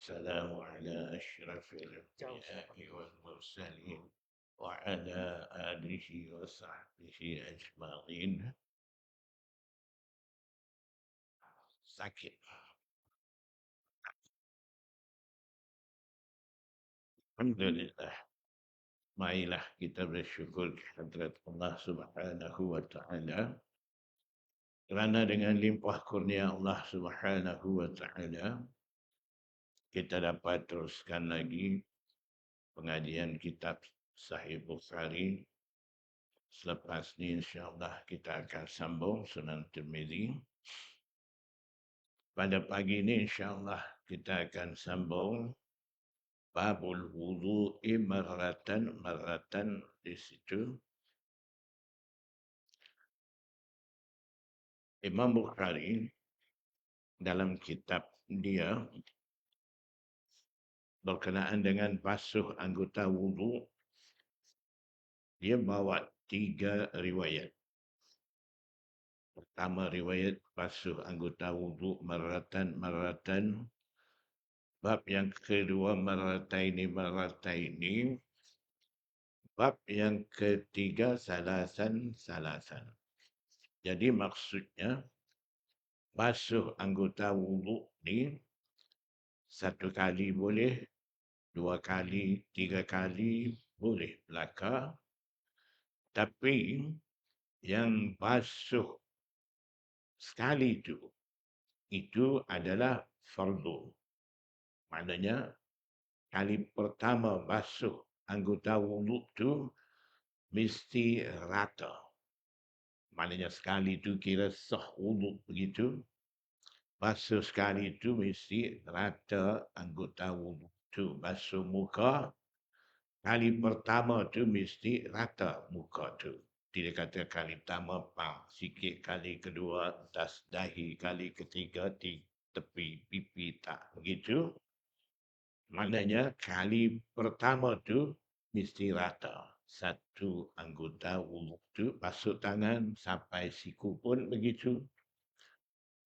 والسلام على أشرف الأنبياء والمرسلين وعلى آله وصحبه أجمعين. Sakit. Alhamdulillah. Marilah kita bersyukur kehadrat Allah Subhanahu wa Ta'ala kerana dengan limpah kurnia Allah Subhanahu wa Ta'ala kita dapat teruskan lagi pengajian kitab Sahih Bukhari. Selepas ni insya-Allah kita akan sambung Sunan Tirmizi. Pada pagi ini insya-Allah kita akan sambung babul wudu'i marratan di situ. Imam Bukhari dalam kitab dia berkenaan dengan basuh anggota wudu, dia bawa 3 riwayat. Pertama riwayat basuh anggota wudu marratan. Bab yang kedua marrataini. Bab yang ketiga salasan. Jadi maksudnya basuh anggota wudu ni 1 kali boleh, 2 kali, 3 kali boleh belaka. Tapi yang basuh sekali itu adalah fardu. Maknanya kali pertama basuh anggota wudu tu mesti rata. Maknanya sekali itu kira sah wudu begitu. Basuh sekali itu mesti rata anggota wudu tu. Basuh muka kali pertama tu mesti rata muka tu. Tidak kata kali pertama pang sikit, kali kedua atas dahi, kali ketiga di tepi pipi, tak begitu. Maknanya kali pertama tu mesti rata. Satu anggota wudu tu basuh tangan sampai siku pun begitu.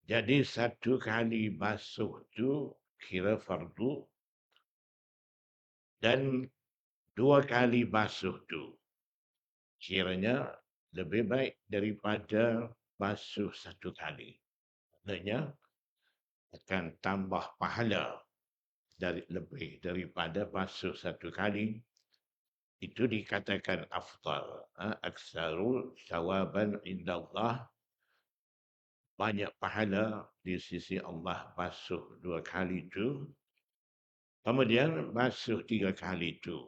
Jadi 1 kali basuh tu kira fardu. Dan 2 kali basuh tu kiranya lebih baik daripada basuh 1 kali. Maknanya akan tambah pahala lebih daripada basuh 1 kali. Itu dikatakan afdal. Aksarul sawaban indallah. Banyak pahala di sisi Allah basuh 2 kali itu. Kemudian basuh 3 kali itu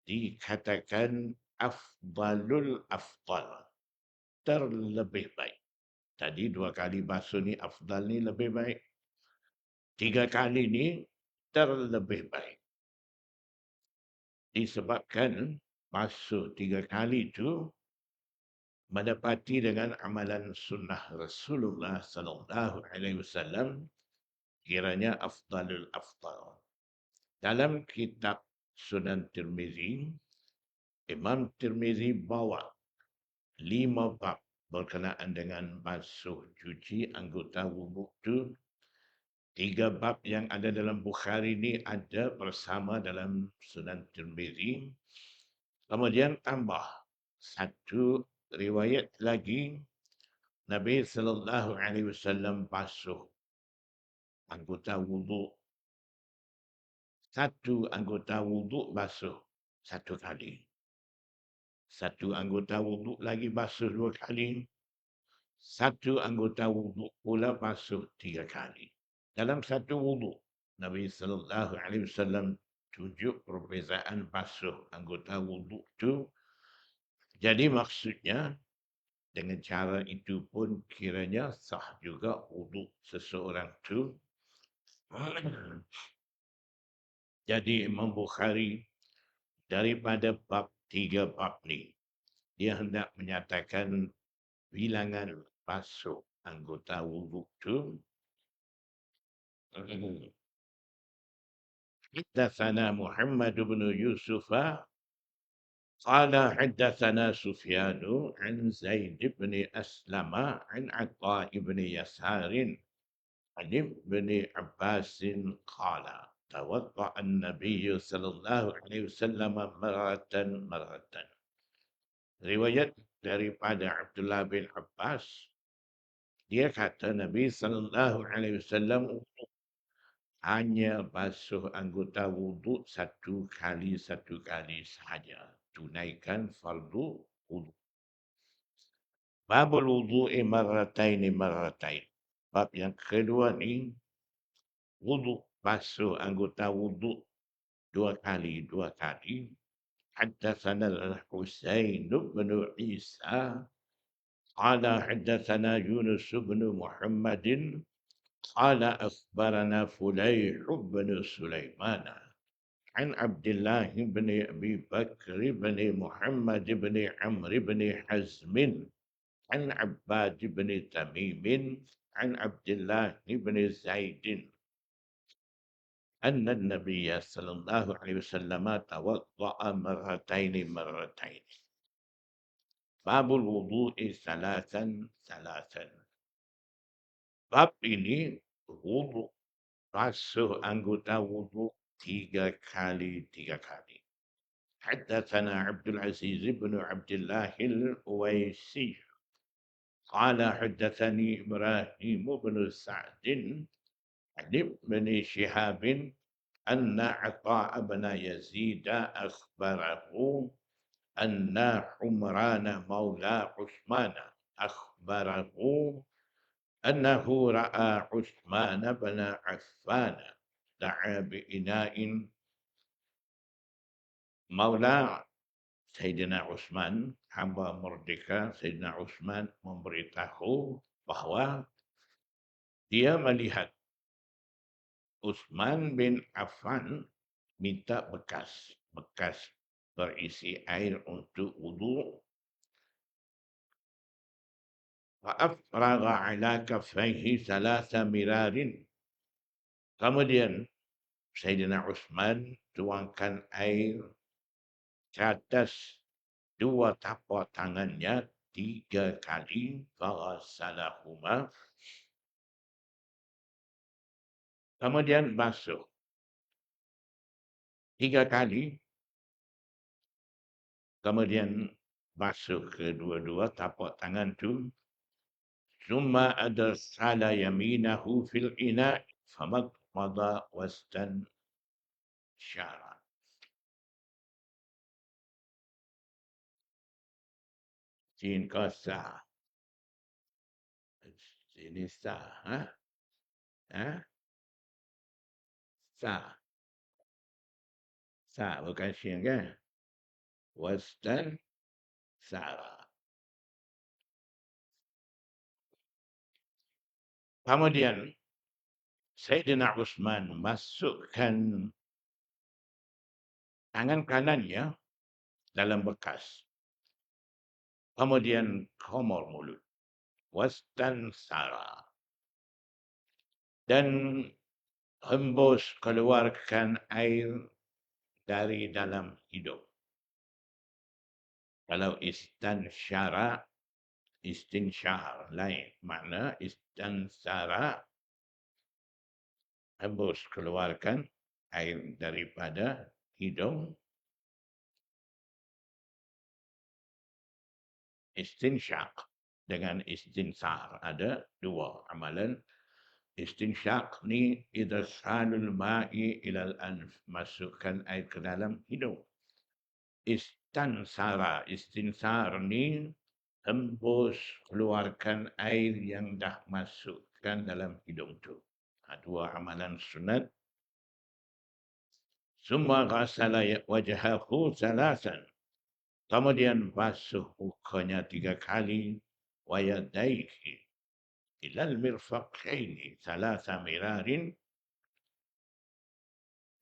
dikatakan afdalul afdal. Terlebih baik. Tadi 2 kali basuh ni afdal ni lebih baik. 3 kali ni terlebih baik. Disebabkan basuh 3 kali itu mendapati dengan amalan sunnah Rasulullah sallallahu alaihi wasallam kiranya afdalul afdal. Dalam kitab Sunan Tirmizi, Imam Tirmizi bawa 5 bab berkenaan dengan basuh cuci anggota wudu itu. 3 bab yang ada dalam Bukhari ini ada bersama dalam Sunan Tirmizi. Kemudian tambah 1 riwayat lagi, Nabi sallallahu alaihi wasallam basuh anggota wudu. 1 anggota wudu basuh 1 kali. 1 anggota wudu lagi basuh 2 kali. 1 anggota wudu pula basuh 3 kali. Dalam 1 wudu, Nabi sallallahu alaihi wasallam tunjuk perbezaan basuh anggota wudu itu. Jadi maksudnya dengan cara itu pun kiranya sah juga wudu seseorang itu. Jadi Imam Bukhari daripada bab 3 bab ni, dia hendak menyatakan bilangan basuh anggota wudu itu. Haddatsana Muhammad bin Yusuf qala haddatsana Sufyan an Zaid bin Aslama an Atha bin Yasar an Ibn Abbas qala tawadda an-nabiy sallallahu alaihi wasallam maratan. Riwayat daripada Abdullah bin Abbas, dia kata Nabi sallallahu alaihi wasallam hanya basuh anggota wuduk satu kali sahaja. Tunaikan fardu wuduk. Babul wudu'i marrataini. Bab yang kedua ni, wuduk, basuh anggota wuduk dua kali. حدثنا الحسين بن عيسى قال حدثنا يونس بن محمد قال أخبرنا فليح بن سليمان عن عبد الله بن أبي بكر بن محمد بن عمرو بن حزم عن عباد بن تميم عن عبد الله بن زيد أن النبي صلى الله عليه وسلم توضأ مرتين. باب الوضوء ثلاثا. Bab ini wuduk, basuh anggota wuduk tiga kali. حدثنا عبد العزيز بن عبد الله الأويسي قال حدثني إبراهيم بن سعد عن ابن شهاب أن عطاء بن يزيد أخبره أن حمران مولى عثمان أخبره أنه رأى عثمان بن عفان دعا بإناء. Maula Sayyidina Utsman, hamba merdeka Sayyidina Utsman, memberitahu bahawa dia melihat Utsman bin Affan minta bekas berisi air untuk wudu. Fa'afraga ala kaffaihi salasa mirarin. Kemudian Sayyidina Utsman tuangkan air ke atas dua tapak tangannya tiga kali. Faghasalahuma. Kemudian basuh tiga kali. Kemudian basuh kedua-dua tapak tangan tu. Summa adarsala yaminahu fil ina' famadmada wastan syara. Jin kosa. Sini sah. Sah bukan syin kan? Wastan syara. Kemudian Sayyidina Utsman masukkan tangan kanannya dalam bekas. Kemudian komor mulut. Wastan sara. Dan hembus keluarkan air dari dalam hidung. Kalau istinsyara lain. Makna istansara, hembus keluarkan air daripada hidung. Istinsyaq dengan istinsar ada dua amalan. Istinsyaq ni idkhalul ma'i ilal anf, masukkan air ke dalam hidung. Istinsar ni hembus keluarkan air yang dah masukkan dalam hidung tu. Dua amalan sunat. Summa ghasala wajhahu salasan. Kemudian basuh mukanya tiga kali. Wa yadaihi ilal mirfaqaini salasa mirarin.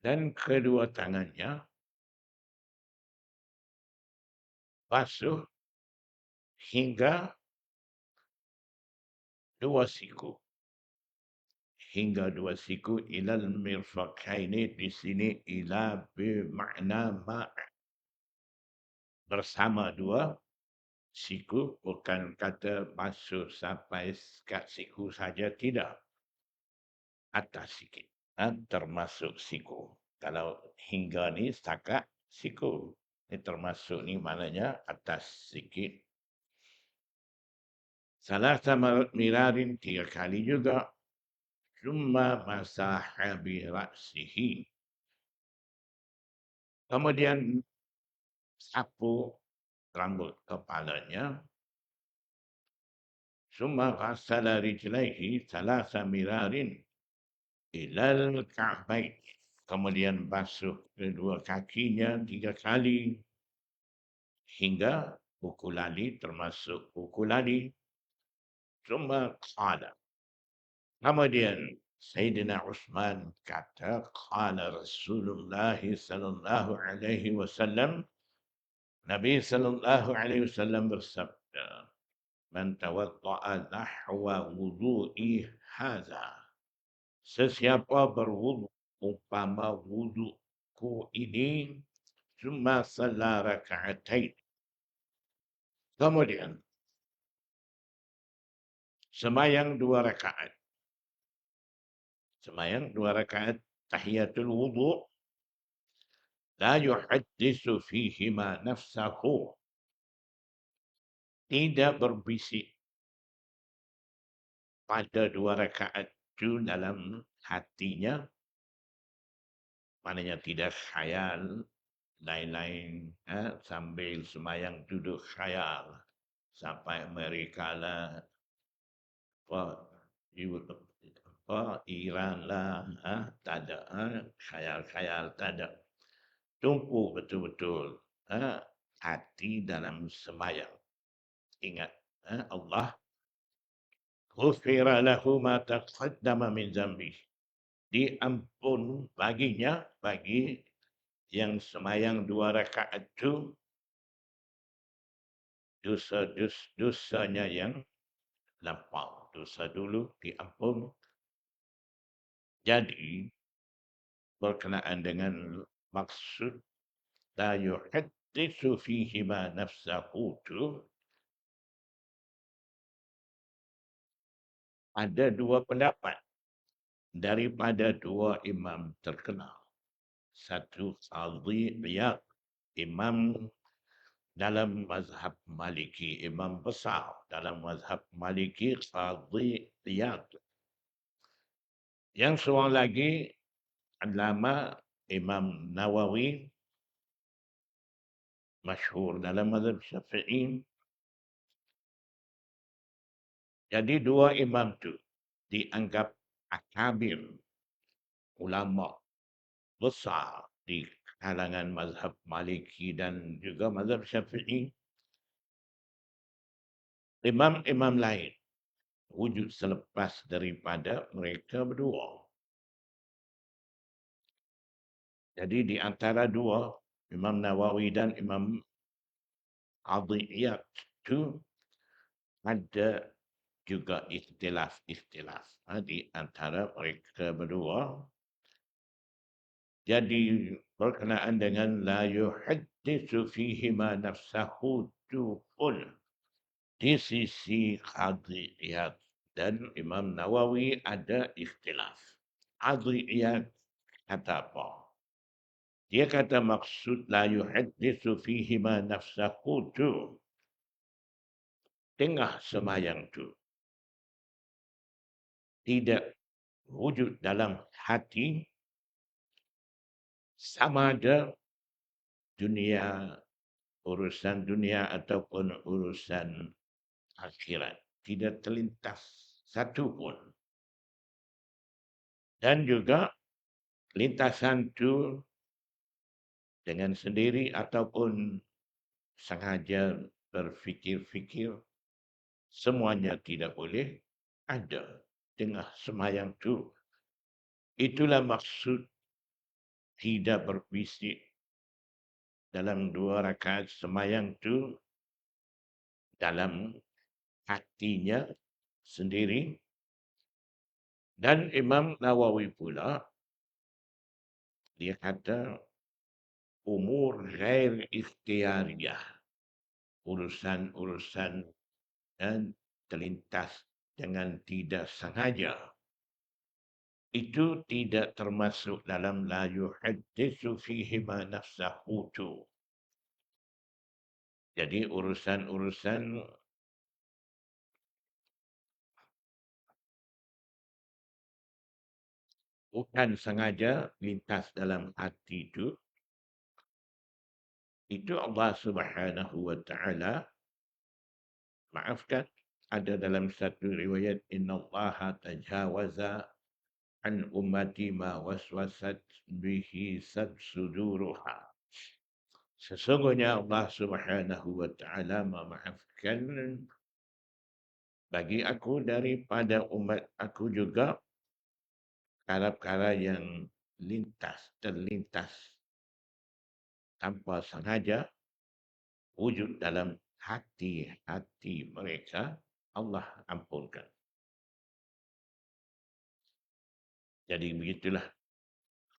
Dan kedua tangannya basuh hingga dua siku. Hingga dua siku. Ilal mirfaqaini, di sini ila bermakna ma', bersama dua siku, bukan kata basuh sampai kat siku saja, tidak. Atas sikit. termasuk siku. Kalau hingga ni setakat siku. Ini termasuk ni maknanya atas sikit. Salah sama mirarin 3 kali juga. Cuma masaha bi ra'sihi. Kemudian sapu rambut kepalanya. Cuma ghasala rijlaihi salasa mirarin ilal ka'bain. Kemudian basuh kedua kakinya 3 kali hingga buku lali, termasuk buku lali. Cuma qala. Kemudian Sayyidina Uthman kata, qala Rasulullah sallallahu alaihi wasallam, Nabi sallallahu alaihi wasallam bersabda, man tawadda'a nahwa wudu'i hadza. Sesiapa berwudu umpama wuduku ini, cuma salat raka'atain. Kemudian semayang 2 rakaat. Semayang 2 rakaat tahiyatul wudu. La yuhaddisu fihima nafsahu. Tidak berbisik pada 2 rakaat itu dalam hatinya. Maknanya tidak khayal lain-lain, sambil semayang duduk khayal sampai mereka lah Iran lah, tak ada, khayal-khayal tak ada. Tumpu betul-betul hati dalam semayang. Ingat, Allah ghufira lahu ma taqaddama min zambi. Diampun baginya, bagi yang semayang 2 rakaat itu, dosanya yang lampau. Dosa dulu diampun. Jadi, berkenaan dengan maksud la yuhadditsu fihi ma nafsahu itu, ada 2 pendapat daripada 2 imam terkenal. Satu Qadhi Iyad, imam dalam mazhab Maliki, imam besar dalam mazhab Maliki, Qadhi Iyad. Yang seorang lagi Allama Imam Nawawi, masyhur dalam mazhab Syafi'i. Jadi 2 imam tu dianggap akabir, ulama besar di kalangan mazhab Maliki dan juga mazhab Syafi'i. Imam-imam lain wujud selepas daripada mereka berdua. Jadi di antara 2, Imam Nawawi dan Imam Qadhi Iyad itu ada juga ikhtilaf di antara mereka berdua. Jadi berkenaan dengan la yuhadditsu fihi ma nafsahu tu pun di sisi Qadhi Iyad dan Imam Nawawi ada ikhtilaf. Qadhi Iyad kata apa? Dia kata maksud la yuhadditsu fihi ma nafsahu tu, tengah semayang tu tidak wujud dalam hati sama ada dunia, urusan dunia ataupun urusan akhirat. Tidak terlintas satu pun. Dan juga lintasan itu dengan sendiri ataupun sengaja berfikir-fikir, semuanya tidak boleh ada tengah semayang itu. Itulah maksud tidak berbisik dalam 2 rakaat semayang itu dalam hatinya sendiri. Dan Imam Nawawi pula, dia kata umur ghair ikhtiyariyah, urusan-urusan dan terlintas dengan tidak sengaja. itu tidak termasuk dalam la yuhadditsu fihi ma nafsahu tu. Jadi urusan-urusan bukan sengaja lintas dalam hati itu Allah Subhanahu wa taala maafkan. Ada dalam satu riwayat, innallaha tajawaza an ummati ma waswasat bihi suduruha. Sesungguhnya Allah Subhanahu wa taala memaafkan bagi aku daripada umat aku juga perkara-perkara yang terlintas tanpa sengaja wujud dalam hati-hati mereka, Allah ampunkan. Jadi begitulah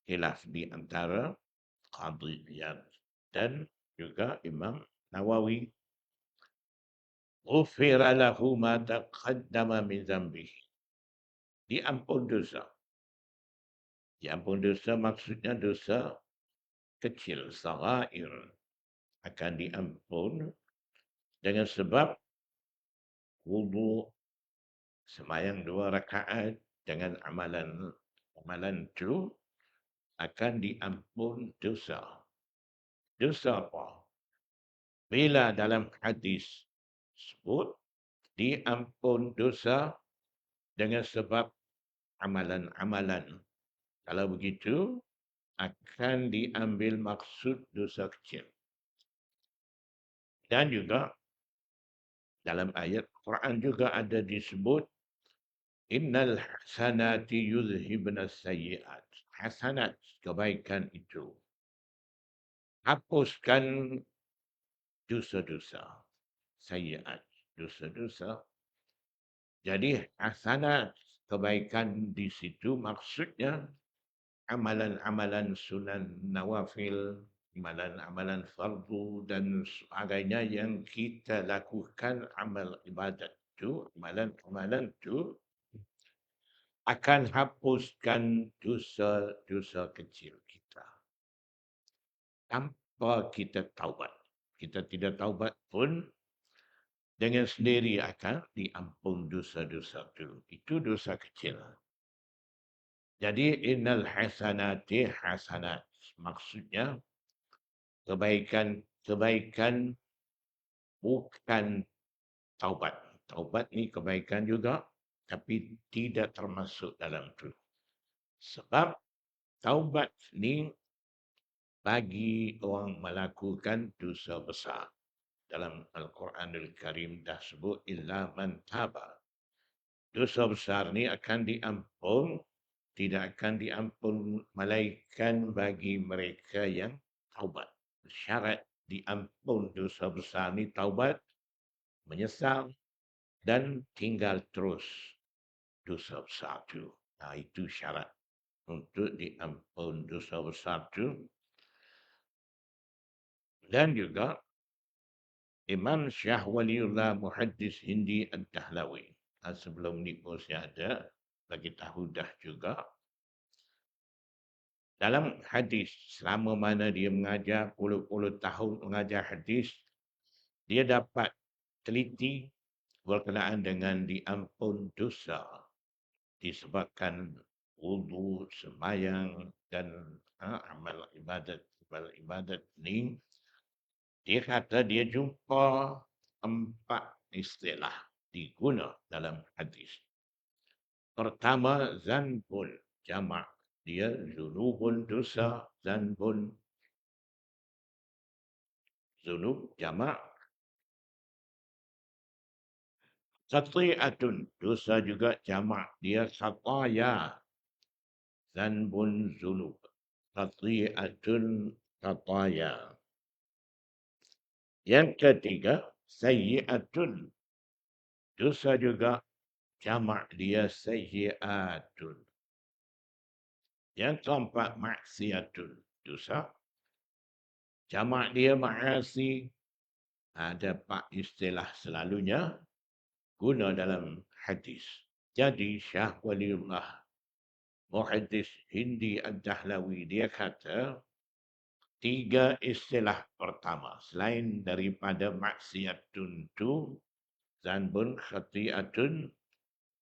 khilaf di antara Qadhi Iyad dan juga Imam Nawawi. Ghufira lahu ma taqaddama min zambihi. Diampun dosa. Diampun dosa maksudnya dosa kecil, sagair. Akan diampun dengan sebab wudu sembahyang 2 rakaat dengan amalan itu akan diampun dosa. Dosa apa? Bila dalam hadis sebut diampun dosa dengan sebab amalan-amalan. Kalau begitu, akan diambil maksud dosa kecil. Dan juga dalam ayat Quran juga ada disebut innal hasanati yudhibna sayyi'at. Hasanat, kebaikan itu hapuskan dosa-dosa. Sayyi'at, dosa-dosa. Jadi hasanat, kebaikan di situ maksudnya amalan-amalan sunan nawafil, amalan-amalan fardu dan sebagainya yang kita lakukan amal ibadat itu, amalan-amalan itu akan hapuskan dosa-dosa kecil kita. Tanpa kita taubat. Kita tidak taubat pun dengan sendiri akan diampun dosa-dosa itu. Itu dosa kecil. Jadi innal hasanati hasanat. Maksudnya kebaikan bukan taubat. Taubat ni kebaikan juga tapi tidak termasuk dalam itu. Sebab taubat ni bagi orang melakukan dosa besar. Dalam Al-Quranul Karim dah sebut illa man taba. Dosa besar ni akan diampun, tidak akan diampun malaikat bagi mereka yang taubat. Syarat diampun dosa besar ni taubat, menyesal dan tinggal terus dosa besar itu. Nah, itu syarat untuk diampun dosa besar itu. Dan juga Imam Syah Waliullah Muhaddis Hindi Ad-Dahlawi. Sebelum ni pun saya ada bagi tahu dah juga. Dalam hadis, selama mana dia mengajar puluh-puluh tahun mengajar hadis, dia dapat teliti berkenaan dengan diampun dosa disebabkan wudu, sembahyang dan amal ibadat ni. Dia kata dia jumpa 4 istilah diguna dalam hadis. Pertama, zanbun, jamak. Dia zunubun dosa, zanbun, zunub, jamak. Khati'atun, dosa juga jamak. Dia khataya, zanbun, zunub. Khati'atun, khataya. Yang ketiga, sayyi'atun. Dosa juga jamak dia sayyi'atun. Yang keempat, maksiatun. Dosa. Jamak dia ma'asi. Ada 4 istilah selalunya guna dalam hadis. Jadi Syah Waliullah Muhaddis Hindi Ad-Dahlawi dia kata, tiga istilah pertama selain daripada maksiatun tu, zanbun, khati'atun,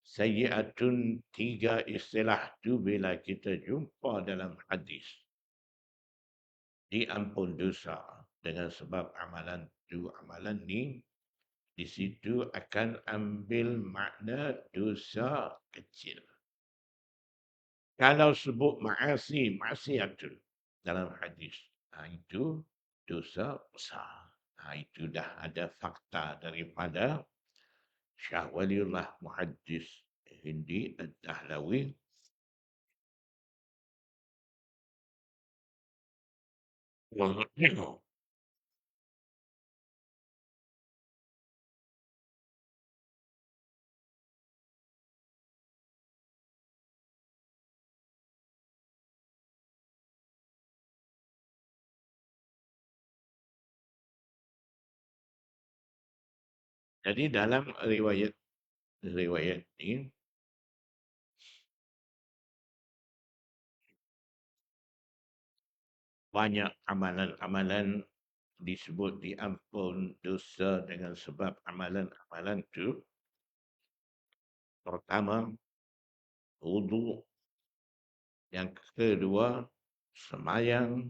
sayyi'atun, tiga istilah tu bila kita jumpa dalam hadis, diampun dosa dengan sebab amalan tu, amalan ni, di situ akan ambil makna dosa kecil. Kalau sebut ma'asi, maksiatun dalam hadis, itu dosa besar. Itu dah ada fakta daripada Syah Waliullah Muhaddis Hindi Ad-Dahlawi. Jadi dalam riwayat ini banyak amalan-amalan disebut diampun dosa dengan sebab amalan-amalan itu. Pertama, wudu. Yang kedua, semayang.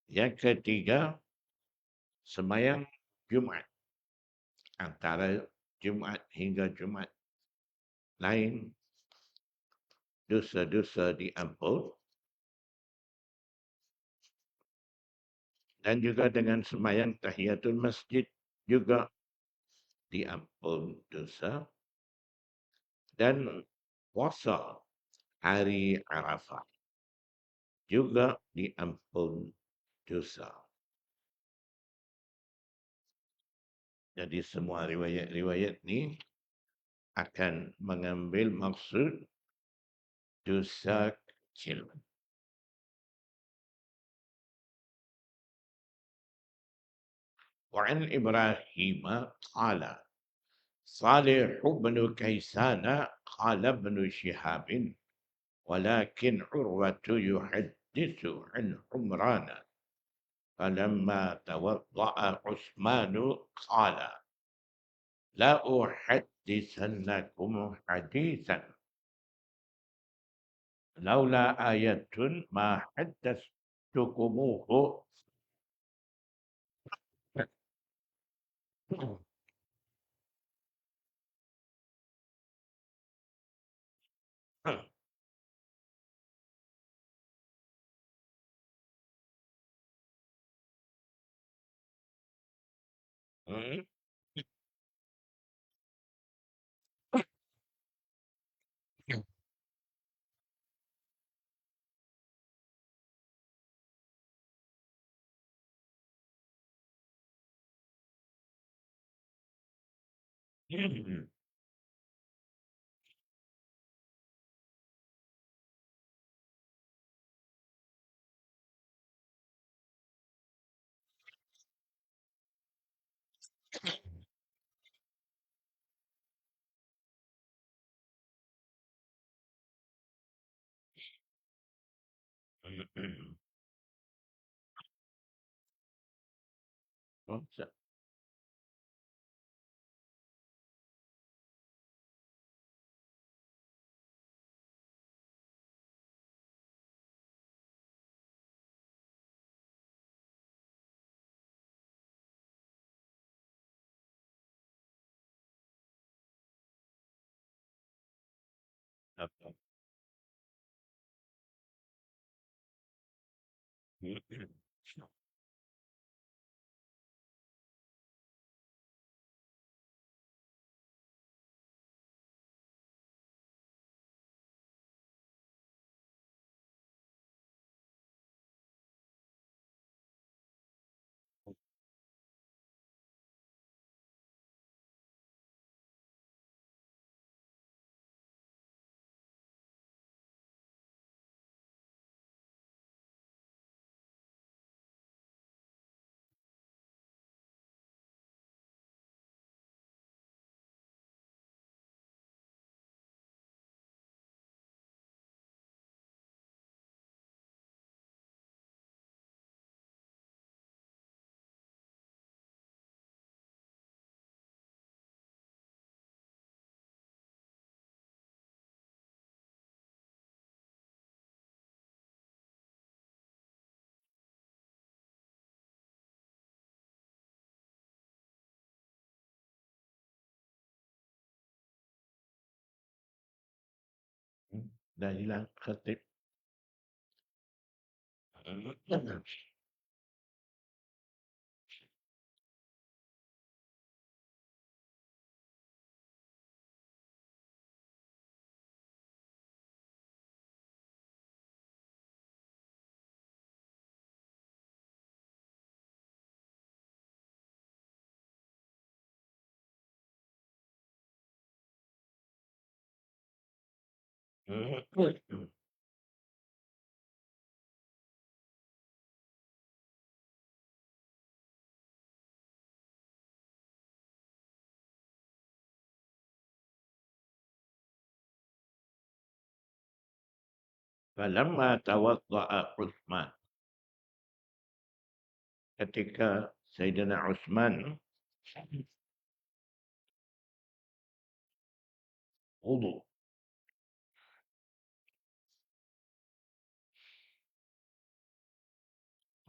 Yang ketiga, semayang Jumat. Antara Jumat hingga Jumat lain, dosa-dosa diampun. Dan juga dengan semayang tahiyatul masjid juga diampun dosa. Dan puasa hari Arafah juga diampun dosa. Jadi semua riwayat-riwayat ni akan mengambil maksud dosa kecil. وعن إبراهيم قال صالح بن كيسان قال ابن شهاب ولكن عروة يحدث عن عمران فلما توضأ عثمان قال لا أحدثنكم حديثا لولا آية ما حدثتكموه. Dah hilang khatib. Falamma tawadda'a Uthman. Ketika Sayyidina Uthman wudu.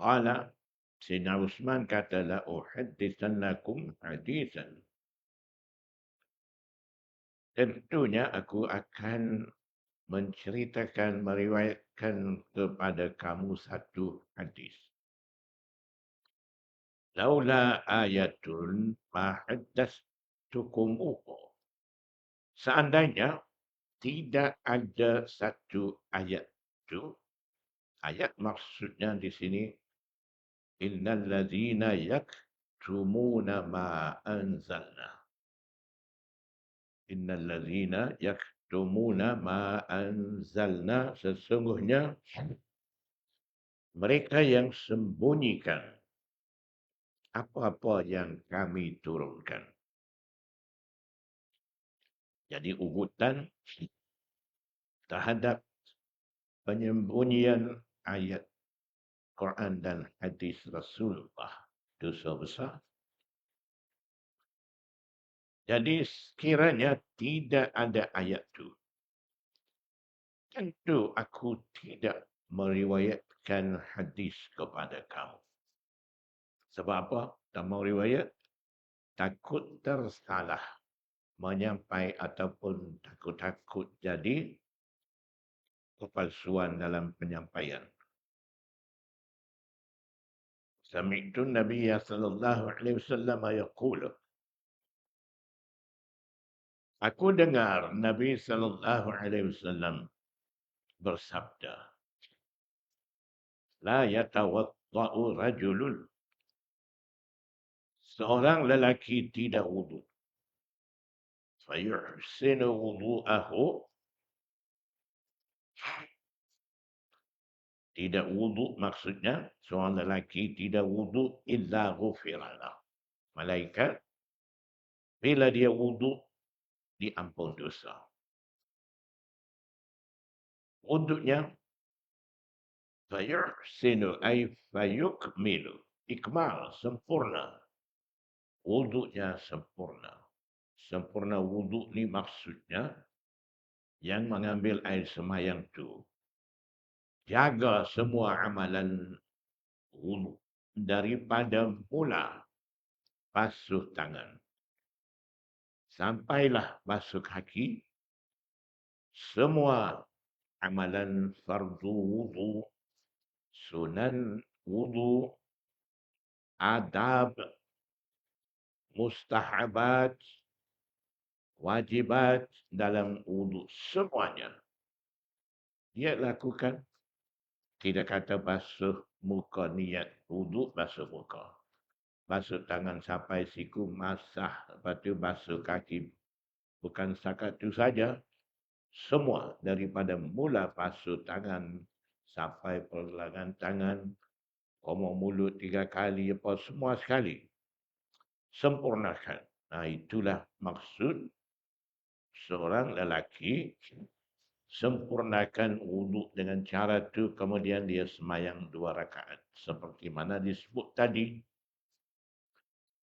Qala, Sayyidina Uthman kata, la uhaddithannakum hadithan. Tentunya aku akan menceritakan, meriwayatkan kepada kamu satu hadis. Laula ayatun ma haddatstukumuhu. Seandainya tidak ada satu ayat itu, ayat maksudnya di sini, innal ladzina yaktumuna ma anzalna. Innal ladzina yaktumuna ma anzalna, sesungguhnya mereka yang sembunyikan apa-apa yang kami turunkan. Jadi ugutan terhadap penyembunyian ayat Quran dan hadis Rasulullah, dosa besar. Jadi sekiranya tidak ada ayat itu, tentu aku tidak meriwayatkan hadis kepada kamu. Sebab apa? Tak mau riwayat, takut tersalah menyampai ataupun takut-takut jadi kepalsuan dalam penyampaian. Sami'tu Nabi sallallahu alaihi wasallam yaqul. Aku dengar Nabi sallallahu alaihi wasallam bersabda, la yatawadda'u rajulun. Seorang lelaki tidak wudu. Fayuhsinu wudu'ahu. Tidak wudu maksudnya seorang lelaki tidak wudu illa ghufiralah. Malaikat bila dia wudu diampun dosa. Wudunya fayuhsinu ay fayukmilu. Ikmal, sempurna. Wudunya sempurna. Sempurna wudu ni maksudnya yang mengambil air semayang tu jaga semua amalan wudu daripada mula basuh tangan sampailah basuh kaki, semua amalan fardu wudu, sunan wudu, adab, mustahabat, wajibat dalam wudu, semuanya dia lakukan. Tidak kata basuh muka, niat wudu basuh muka. Basuh tangan sampai siku, masah, lepas tu basuh kaki. Bukan setakat itu saja. Semua daripada mula basuh tangan sampai pergelangan tangan, komor mulut 3 kali, apa semua sekali. Sempurnakan. Nah, itulah maksud seorang lelaki sempurnakan wuduk dengan cara itu, kemudian dia semayang 2 rakaat. Seperti mana disebut tadi.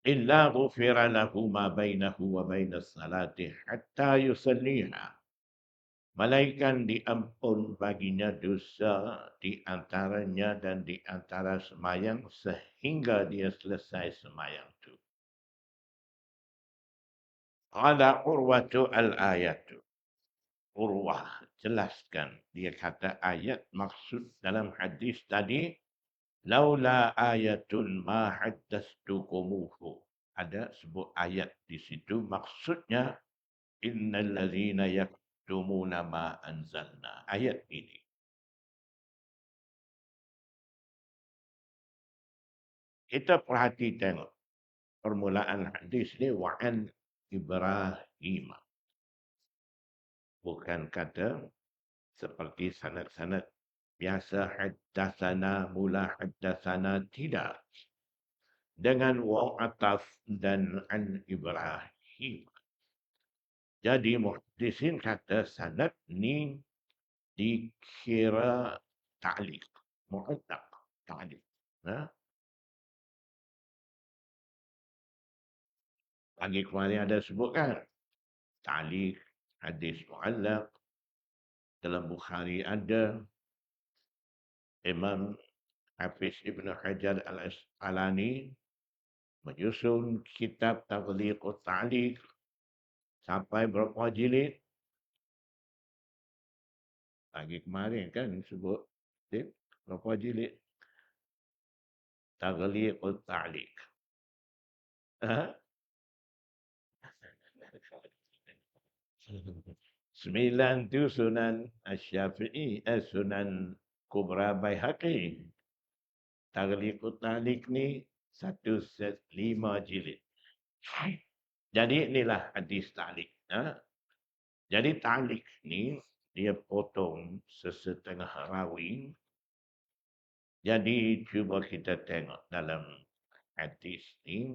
Illa ghufira lahu ma bainahu wa bainas salati hatta yusalliha. Malaikat diampun baginya dosa di antaranya dan di antara semayang sehingga dia selesai semayang itu. Qala Urwatu al-ayatu. Urwah jelaskan. Dia kata ayat maksud dalam hadis tadi, laula ayatun ma haddatstukumuhu. Ada sebut ayat di situ, maksudnya innal ladzina yaktumuna ma anzalna. Ayat ini. Kita perhati tengok permulaan hadis ni wa'an Ibrahim. Bukan kata seperti sanad-sanad biasa haddatsana mula haddatsana, tidak. Dengan waw ataf dan an Ibrahim. Jadi muhaddisin kata sanad ni dikira ta'liq, mu'allaq, ta'liq. Nah, pagi kemarin ada sebutkan ta'liq, hadis mu'allaq, dalam Bukhari ada. Imam Hafiz Ibn Hajar Al-Asqalani menyusun kitab Taghliq Ta'liq sampai berapa jilid? Pagi kemarin kan sebut berapa jilid? Taghliq Ta'liq. Ha? 9 tu Sunan Asy-Syafi'i, Sunan Kubra Baihaqi. Taghliq Ta'liq ni satu set 5 jilid. Jadi inilah hadis ta'liq. Ha? Jadi ta'liq ni dia potong sesetengah rawi. Jadi cuba kita tengok dalam hadis ni.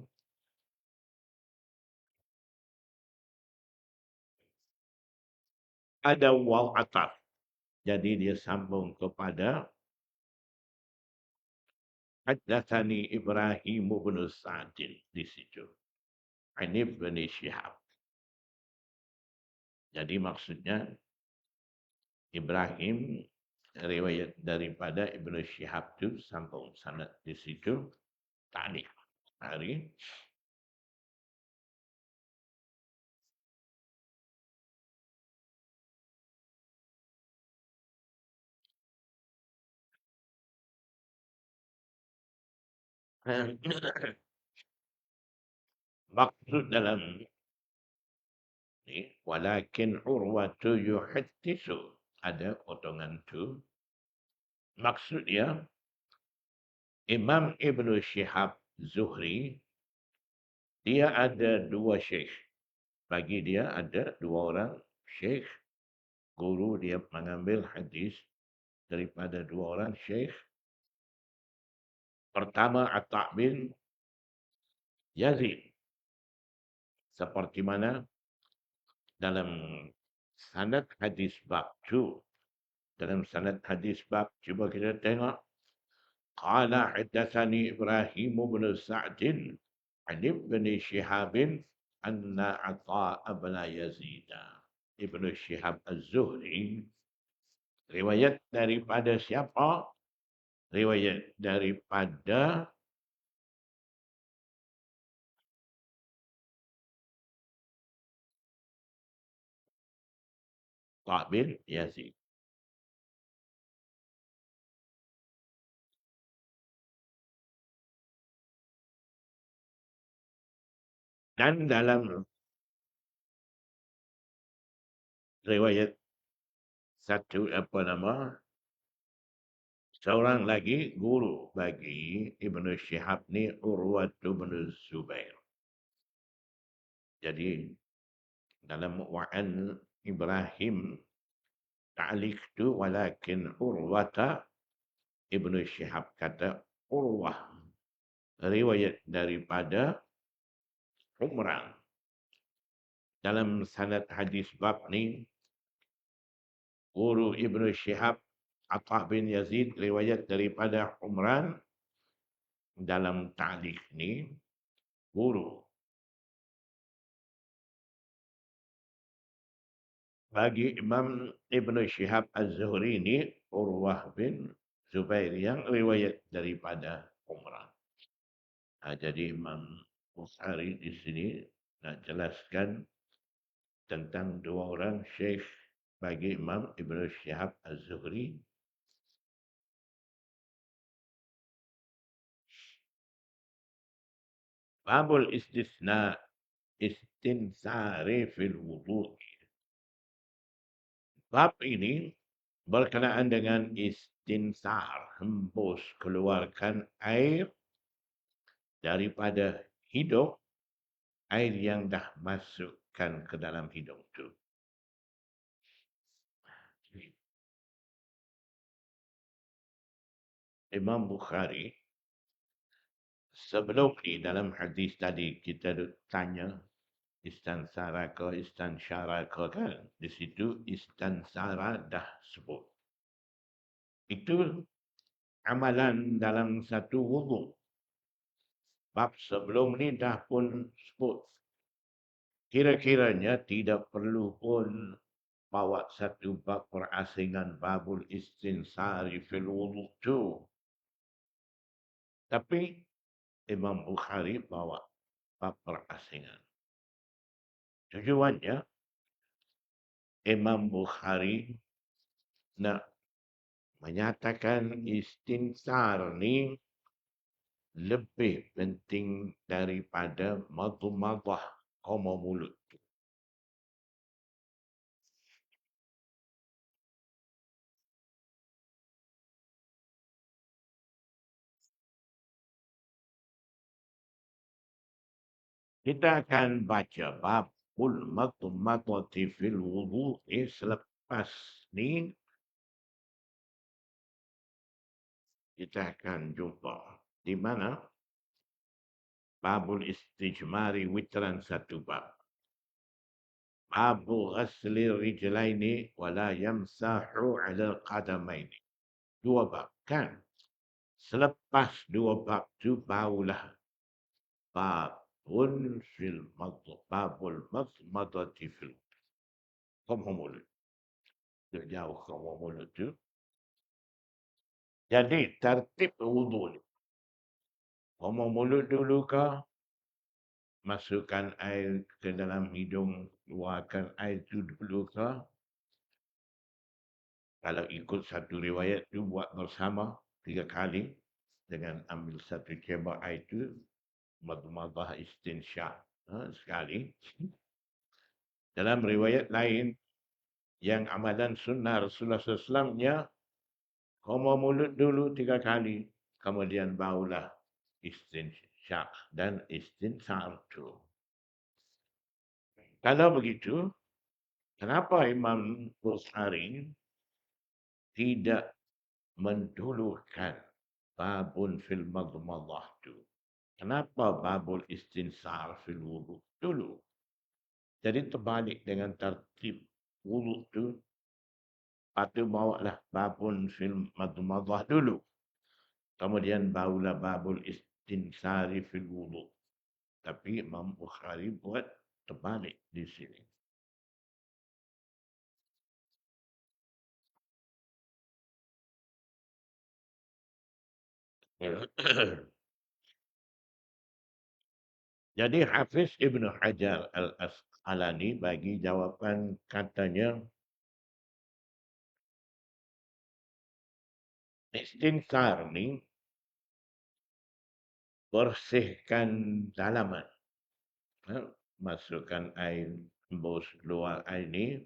Ada waw ataf. Jadi dia sambung kepada Haddatsani Ibrahim bin Sa'din di situ. Ani bin Syihab. Jadi maksudnya Ibrahim riwayat daripada Ibnu Syihab tu sambung sanad di situ. Tadi hari maksud dalam ni walakin urwatu yuhaddisu, ada potongan tu. Maksud dia Imam Ibnu Syihab Zuhri dia ada dua syekh. Bagi dia ada dua orang syekh. Guru dia mengambil hadis daripada dua orang syekh. Pertama Atta' bin Yazid. Seperti mana dalam sanad hadis bab tu. Dalam sanad hadis bab, cuba kita tengok. Qala haddatsani Ibrahim bin Sa'din an Ibn Shihab anna Atta' bin Yazid. Ibn Shihab Az-Zuhri. Riwayat daripada siapa? Riwayat daripada Atta' bin Yazid. Dan dalam riwayat satu apa nama? Seorang lagi guru bagi Ibnu Syihab ni Urwat bin Zubair. Jadi dalam wa'an Ibrahim ta'liq tu walakin Urwata Ibnu Syihab kata Urwah riwayat daripada Umran. Dalam sanad hadis bab ni guru Ibnu Syihab Atta' bin Yazid riwayat daripada Umran. Dalam ta'liq ni guru bagi Imam Ibn Syihab Az-Zuhri ini Urwah bin Zubair yang riwayat daripada Umrah. Jadi Imam Bukhari di sini nak jelaskan tentang dua orang syekh bagi Imam Ibn Syihab Az-Zuhri. Babul istisna istinsari fil wudu. Bab ini berkenaan dengan istinsar, hembus keluarkan air daripada hidung, air yang dah masukkan ke dalam hidung tu. Imam Bukhari, sebelum ni dalam hadis tadi kita tanya istansara ke istansyara ke kan. Di situ istansara dah sebut. Itu amalan dalam satu wudu. Bab sebelum ni dah pun sebut. Kira-kiranya tidak perlu pun bawa satu bab perasingan babul istinsari fil wudu tu. Tapi Imam Bukhari bawa bab perasingan. Tujuannya Imam Bukhari nak menyatakan istinsar ni lebih penting daripada madmadah koma mulut. Kita akan baca babul madmadati fil wudu selepas ni kita akan jumpa di mana babul istijmari witran satu bab. Babu ghasli rijlaini wala yamsahu ala qadamaini. Dua bab kan? Selepas dua bab tu barulah babul fil madh, babul madmadati fil koma mulut. Jauh koma mulut tu. Jadi tertib wudu ni. Koma mulut dulu ke? Masukkan air ke dalam hidung, keluarkan air tu dulu ke? Kalau ikut satu riwayat tu buat bersama 3 kali dengan ambil satu cebok air tu, madmadah istinsyak sekali. Dalam riwayat lain yang amalan sunnah Rasulullah SAW-nya koma mulut dulu 3 kali, kemudian barulah istinsyak dan istinsar tu. Kalau begitu, kenapa Imam Bukhari tidak mendulukan babun fil madmadah tu? Kenapa babul istinsar fil wudu dulu? Jadi terbalik dengan tertib wudu tu, patut bawalah babun fil madmadah dulu. Kemudian barulah babul istinsari fil wudu. Tapi Imam Bukhari buat terbalik di sini. Jadi Hafiz Ibn Hajar Al-Asqalani bagi jawapan, katanya istinsar ni bersihkan dalaman. Masukkan air, hembus keluar air ni,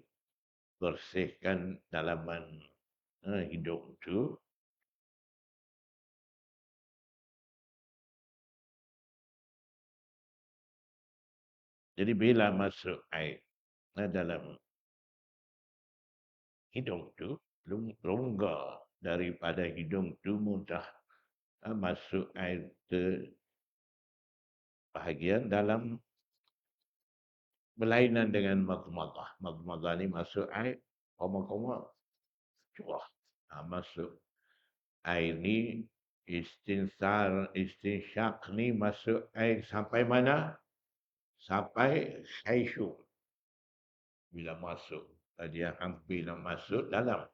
bersihkan dalaman hidung tu. Jadi bila masuk air dalam hidung tu, rongga daripada hidung tu mudah masuk air ke bahagian dalam berlainan dengan madmadah. Madmadah ni masuk air, koma-koma, curah. Masuk air ni, istinsyak ni masuk air sampai mana? Sampai khaysyum. Bila masuk, dia hampir nak masuk dalam.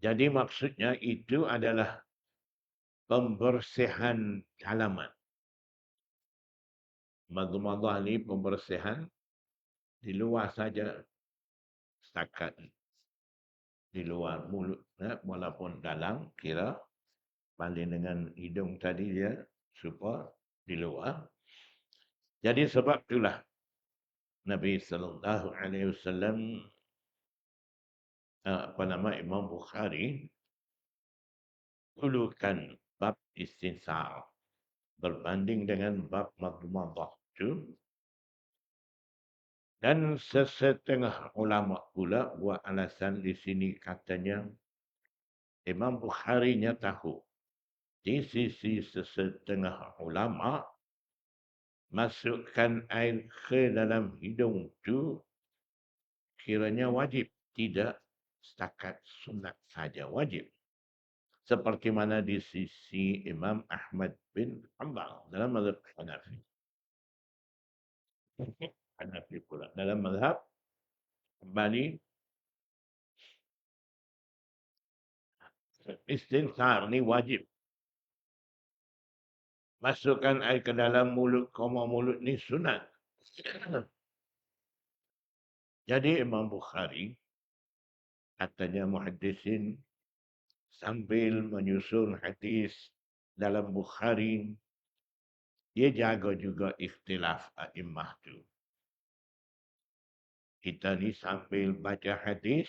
Jadi maksudnya itu adalah pembersihan dalaman. Madmadah ni pembersihan di luar saja. setakat di luar mulut, walaupun dalam kira banding dengan hidung tadi dia super di luar. Jadi sebab itulah Nabi sallallahu alaihi wasallam Imam Bukhari dulukan bab istinsar berbanding dengan bab madmadah itu. Dan sesetengah ulama pula buat alasan di sini katanya Imam Bukhari nya tahu di sisi sesetengah ulama masukkan air ke dalam hidung itu kiranya wajib, tidak setakat sunat saja wajib. Seperti mana di sisi Imam Ahmad bin Hanbal dalam mazhab Hanafi. Hanafi pula dalam mazhab kembali istinsar ni wajib. Masukkan air ke dalam mulut, koma mulut ni sunat. Jadi Imam Bukhari katanya muhaddisin sambil menyusun hadis dalam Bukhari, dia jaga juga ikhtilaf a'immah tu. Kita ni sambil baca hadis,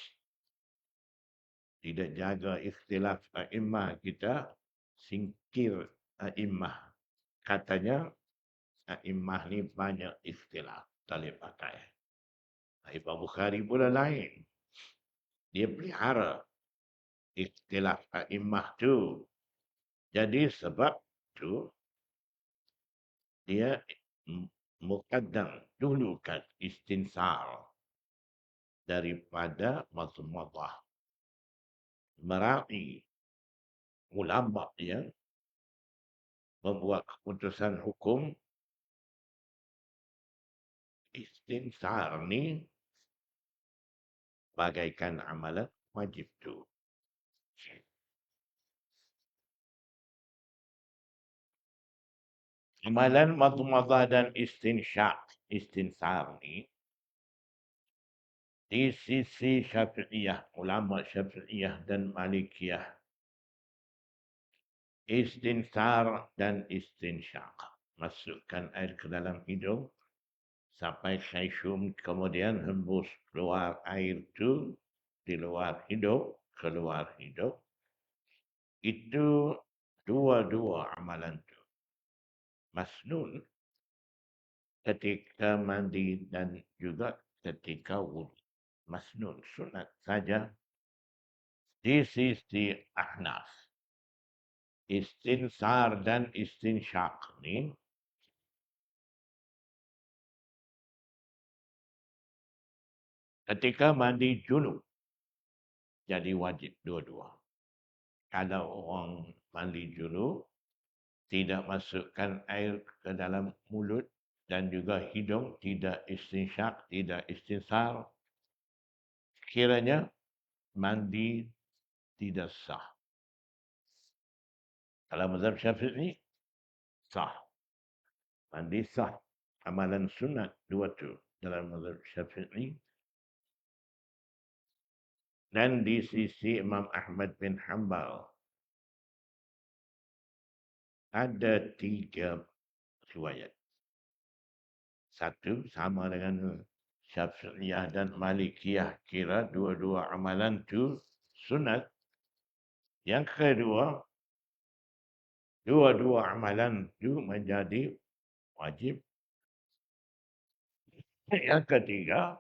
tidak jaga ikhtilaf a'immah, kita singkir a'immah. Katanya a'immah ni banyak ikhtilaf, tak boleh pakai. Imam Bukhari pula lain. Dia pelihara ikhtilaf a'immah tu. Jadi sebab tu dia muqaddam dulukan istinsar daripada madmadah. Meraih ulama yang membuat keputusan hukum istinsar ni bagaikan amalan wajib tu. Amalan madmadah dan istinsar ni di sisi Syafi'iyah, ulama Syafi'iyah dan Malikiyah, istinsar dan istinsyaq, masukkan air ke dalam hidung sampai khayshum, kemudian hembus keluar air itu di luar hidung, keluar hidung. Itu dua-dua amalan itu masnun ketika mandi dan juga ketika wudhu. Masnun, sunat saja. Di sisi Ahnaf, istinsar dan istinsyaq ni ketika mandi junub jadi wajib dua-dua. Kalau orang mandi junub tidak masukkan air ke dalam mulut dan juga hidung, tidak istinsyaq, tidak istinsar, kiranya mandi tidak sah. Kalau mazhab Syafi'i sah. Mandi sah. Amalan sunat dua tu dalam mazhab Syafi'i. Dan di sisi Imam Ahmad bin Hanbal ada 3 riwayat. Satu sama dengan Syafi'iyah dan Malikiyah, kira dua-dua amalan tu sunat. Yang kedua, dua-dua amalan tu menjadi wajib. Yang ketiga,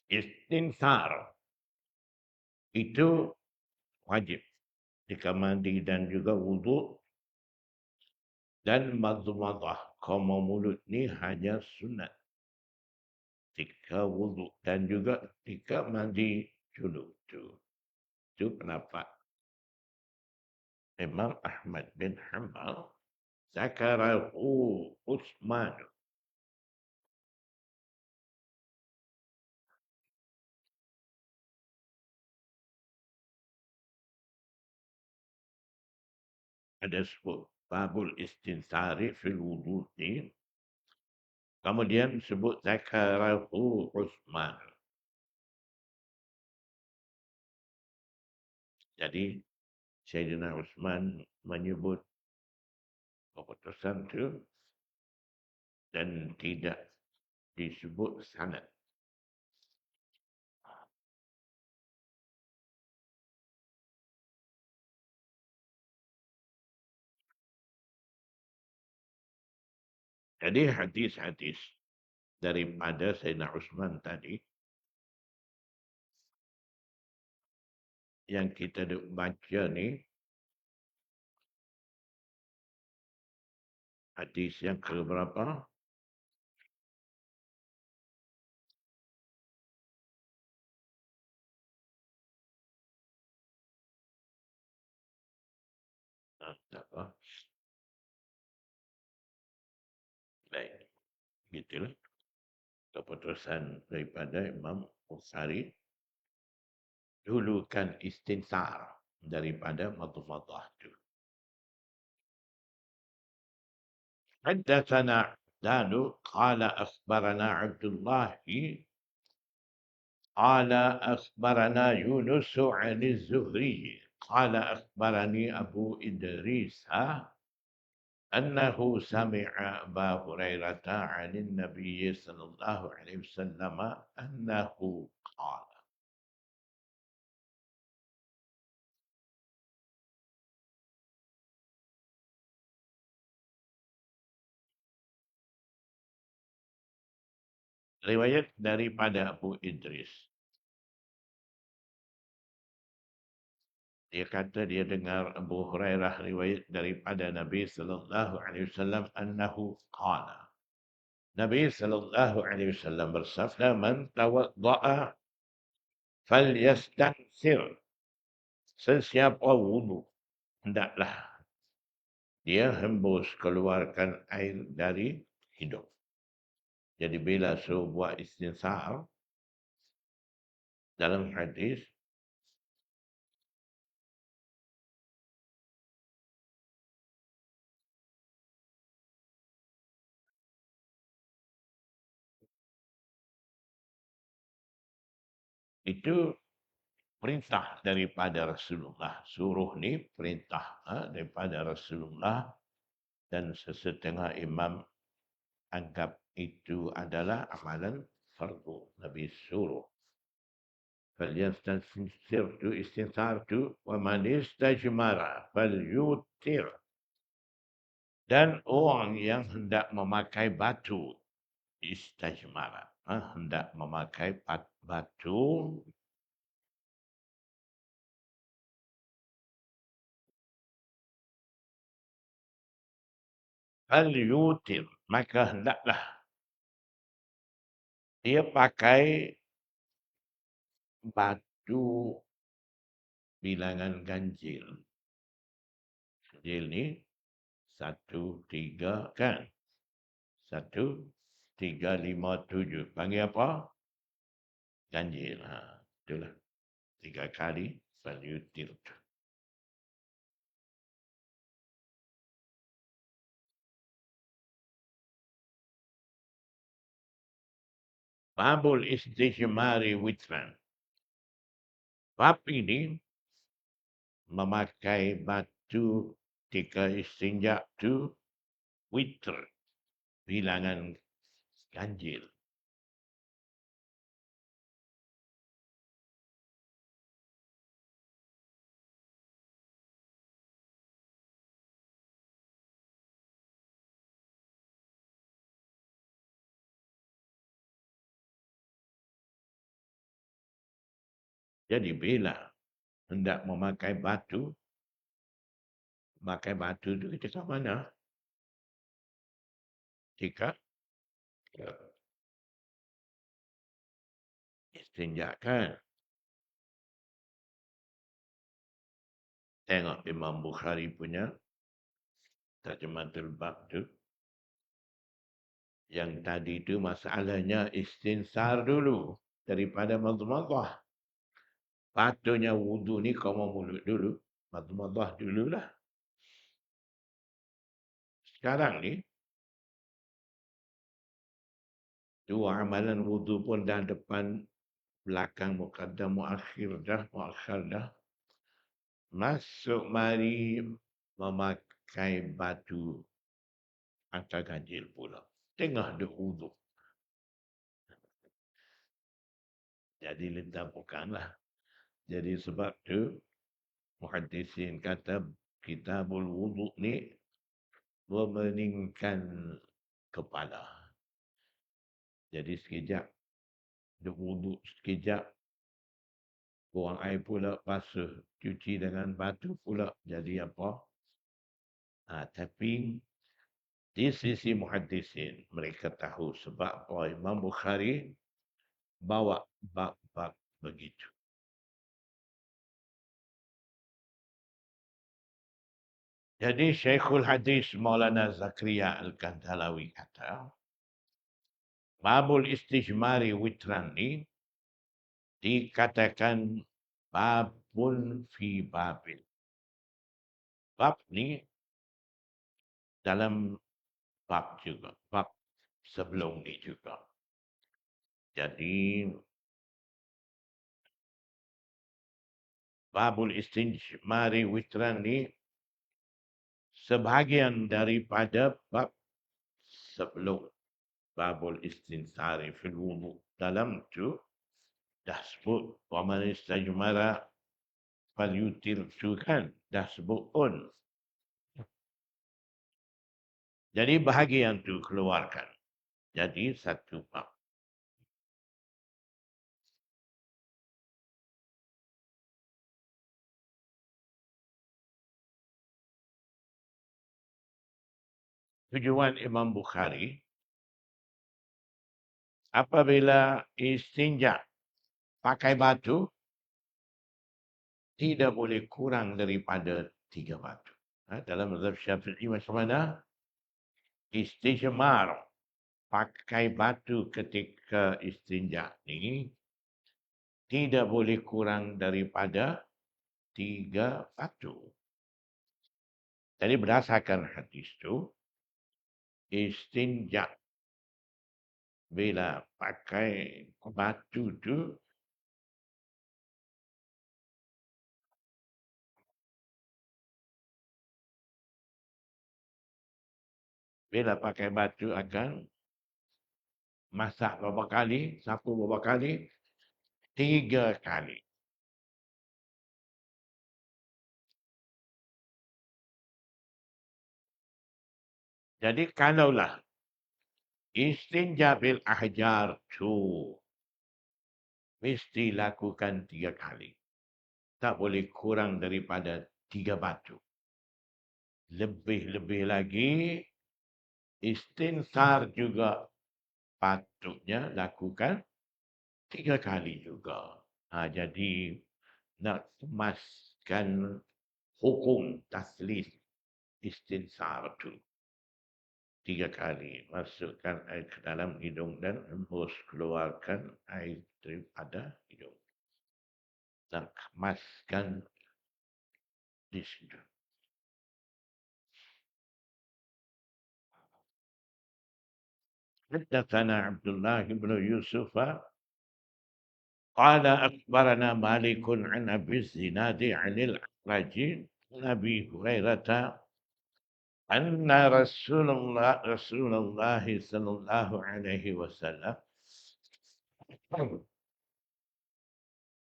istinsar itu wajib jika mandi dan juga wudhu. Dan madmadah, koma mulut ni hanya sunat ketika wudhu dan juga ketika mandi junub tu. Itu pendapat Imam Ahmad bin Hanbal. Zakarahu Utsman. Ada sebut babul istinsari fil wudhu ni Kemudian sebut zakarahu Utsman. Jadi Sayyidina Utsman menyebut keputusan itu dan tidak disebut sanad. Jadi hadis-hadis daripada Sayyidina Utsman tadi yang kita baca ni, hadis yang ke berapa? Tak apa. Baik. Gitulah keputusan daripada Imam Bukhari. Dulu kan istinsar daripada madmadah itu. حدثنا دانو قال أخبرنا عبد الله قال أخبرنا يونس عن الزهري قال أخبرني أبو إدريس أنه سمع أبا هريرة عن النبي صلى الله عليه وسلم أنه قال. Riwayat daripada Abu Idris. Dia kata dia dengar Abu Hurairah riwayat daripada Nabi sallallahu alaihi wasallam annahu qala. Nabi sallallahu alaihi wasallam bersabda, "Man tawadda'a falyastansir." Sesiapa wudu, hendaklah dia hembus keluarkan air dari hidung. Jadi bila suruh buat istinsar dalam hadis, itu perintah daripada Rasulullah. Suruh ni perintah daripada Rasulullah dan sesetengah imam anggap itu adalah amalan fardu. Nabi suruh. فليستنصر tu istinsar tu wa man istajmara falyutir. Dan orang yang hendak memakai batu istajmara, hendak memakai batu falyutir, maka hendaklah dia pakai batu bilangan ganjil. Ganjil ni 1, 3 kan? 1, 3, 5, 7. Panggil apa? Ganjil. Itulah 3 kali falyutir. Babul istijmari witran. Bab ini memakai batu ketika istinja tu witr, bilangan ganjil. Jadi bila hendak memakai batu itu kita ke mana? Jika istinja kan. Tengok Imam Bukhari punya Tarjumatul Bab tu. Yang tadi tu masalahnya istinsar dulu daripada madmadah. Patutnya wudu ni kau mau mulut dulu. Madmadah dululah. Sekarang ni Dua amalan wudu pun dah depan, belakang, muqaddam, muakhir dah. Masuk mari memakai batu atas ganjil pula. Tengah dia wudu. Jadi lintang bukanlah. Jadi sebab tu muhaddisin kata kitabul wudu ni memeningkan kepala. Jadi sekejap dia wudu, sekejap buang air pula, basuh, cuci dengan batu pula. Jadi apa? Tapi di sisi muhaddisin mereka tahu sebab Imam Bukhari bawa bab-bab begitu. Jadi Syekhul Hadis Maulana Zakaria Al-Kandhalawi kata, babul istijmari witran ni dikatakan babun fi babil. Bab ni dalam bab juga, bab sebelum ni juga. Jadi babul istijmari witran ni sebahagian daripada bab sebelum babul istinsari fil wudu. Dalam tu dah sebut wa man istajmara falyutir tu kan, dah sebut pun. Jadi bahagian tu keluarkan. Jadi satu bab. Tujuan Imam Bukhari apabila istinja pakai batu tidak boleh kurang daripada 3 batu. Dalam mazhab Syafi'i macam mana? Istijmar pakai batu ketika istinja ni tidak boleh kurang daripada 3 batu. Jadi berdasarkan hadis tu, istinja bila pakai batu tu akan masak berapa kali, sapu berapa kali? 3 kali. Jadi kalaulah istinja bil ahjar tu mesti lakukan 3 kali. Tak boleh kurang daripada 3 batu. Lebih-lebih lagi, istinsar juga patutnya lakukan 3 kali juga. Jadi nak kemaskan hukum taslis istinsar tu. 3 kali. Masukkan air ke dalam hidung dan hembus keluarkan air daripada hidung. Dan kemaskan di situ. حدثنا عبد الله بن يوسف قال أخبرنا مالك عن أبي الزناد عن الأعرج عن أبي هريرة أن رسول الله صلى الله عليه وسلم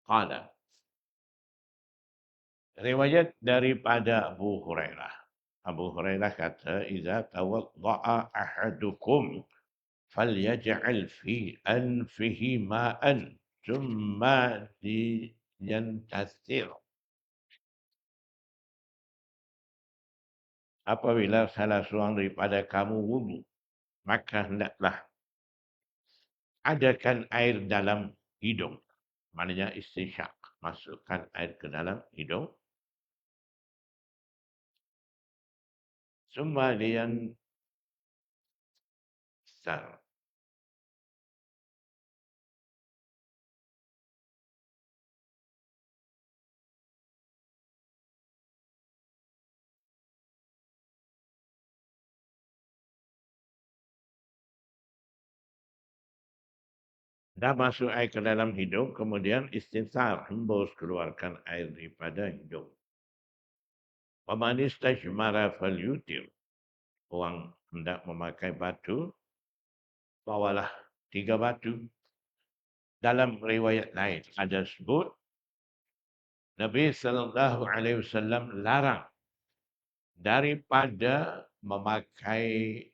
قال riwayat daripada Abu Hurairah. Abu Hurairah kata, "Idza tawadda'a ahadukum falyaj'al fi anfihi ma'an thumma liyantasir." Apabila salah seorang daripada kamu wudu, maka hendaklah adakan air dalam hidung. Maknanya istinsyak. Masukkan air ke dalam hidung. Summa liyantasir. Dah masuk air ke dalam hidung, kemudian istinsar, hembus keluarkan air daripada hidung. Waman istajmara falyutir. Orang hendak memakai batu, bawalah 3 batu. Dalam riwayat lain ada sebut Nabi sallallahu alaihi wasallam larang daripada memakai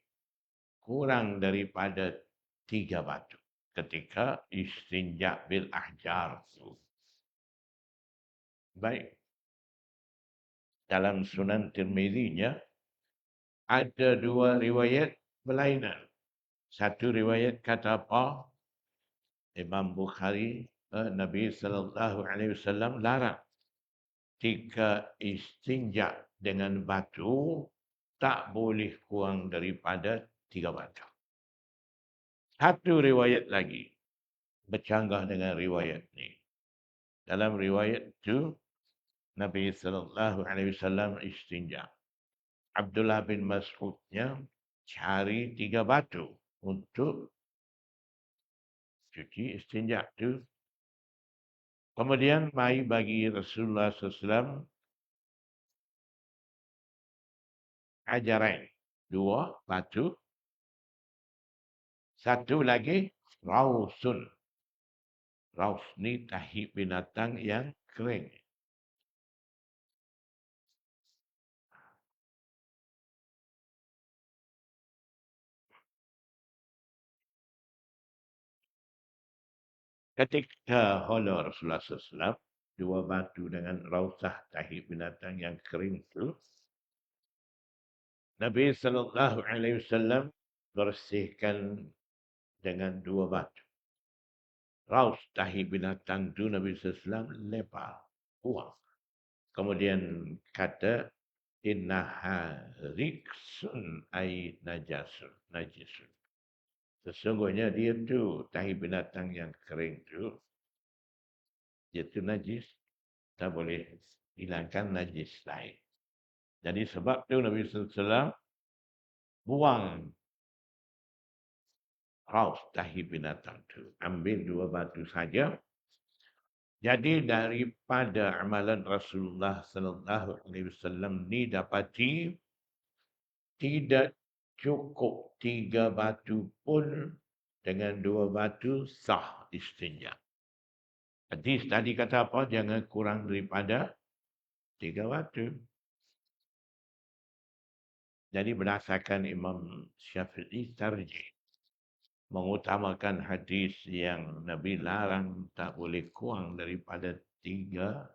kurang daripada 3 batu ketika istinja bil ahjar. Baik. Dalam Sunan Tirmizinya ada 2 riwayat berlainan. Satu riwayat kata apa? Imam Bukhari, Nabi sallallahu alaihi wasallam larang jika istinja dengan batu tak boleh kurang daripada 3 batu. Satu riwayat lagi bercanggah dengan riwayat ni. Dalam riwayat itu Nabi sallallahu alaihi wasallam istinja. Abdullah bin Mas'udnya cari 3 batu untuk cuci istinja itu. Kemudian mai bagi Rasulullah SAW ajaran 2 batu. Satu lagi rausun. Raus ni tahi binatang yang kering. Ketika hala Rasulullah SAW, 2 batu dengan rausah tahi binatang yang kering itu, Nabi sallallahu alaihi wasallam bersihkan dengan 2 batu. Raus tahi binatang itu Nabi SAW lepar, buang. Kemudian kata, innaha riksun ay najasun, najisun. Sesungguhnya dia tu tahi binatang yang kering tu, dia tu najis, tak boleh hilangkan najis lain. Jadi sebab tu Nabi SAW buang raus tahi binatang tu. Ambil 2 batu saja. Jadi daripada amalan Rasulullah sallallahu alaihi wasallam ni dapati tidak cukup 3 batu pun dengan 2 batu sah istinja. Hadis tadi kata apa? Jangan kurang daripada 3 batu. Jadi berdasarkan Imam Syafi'i tarjih mengutamakan hadis yang Nabi larang tak boleh kurang daripada 3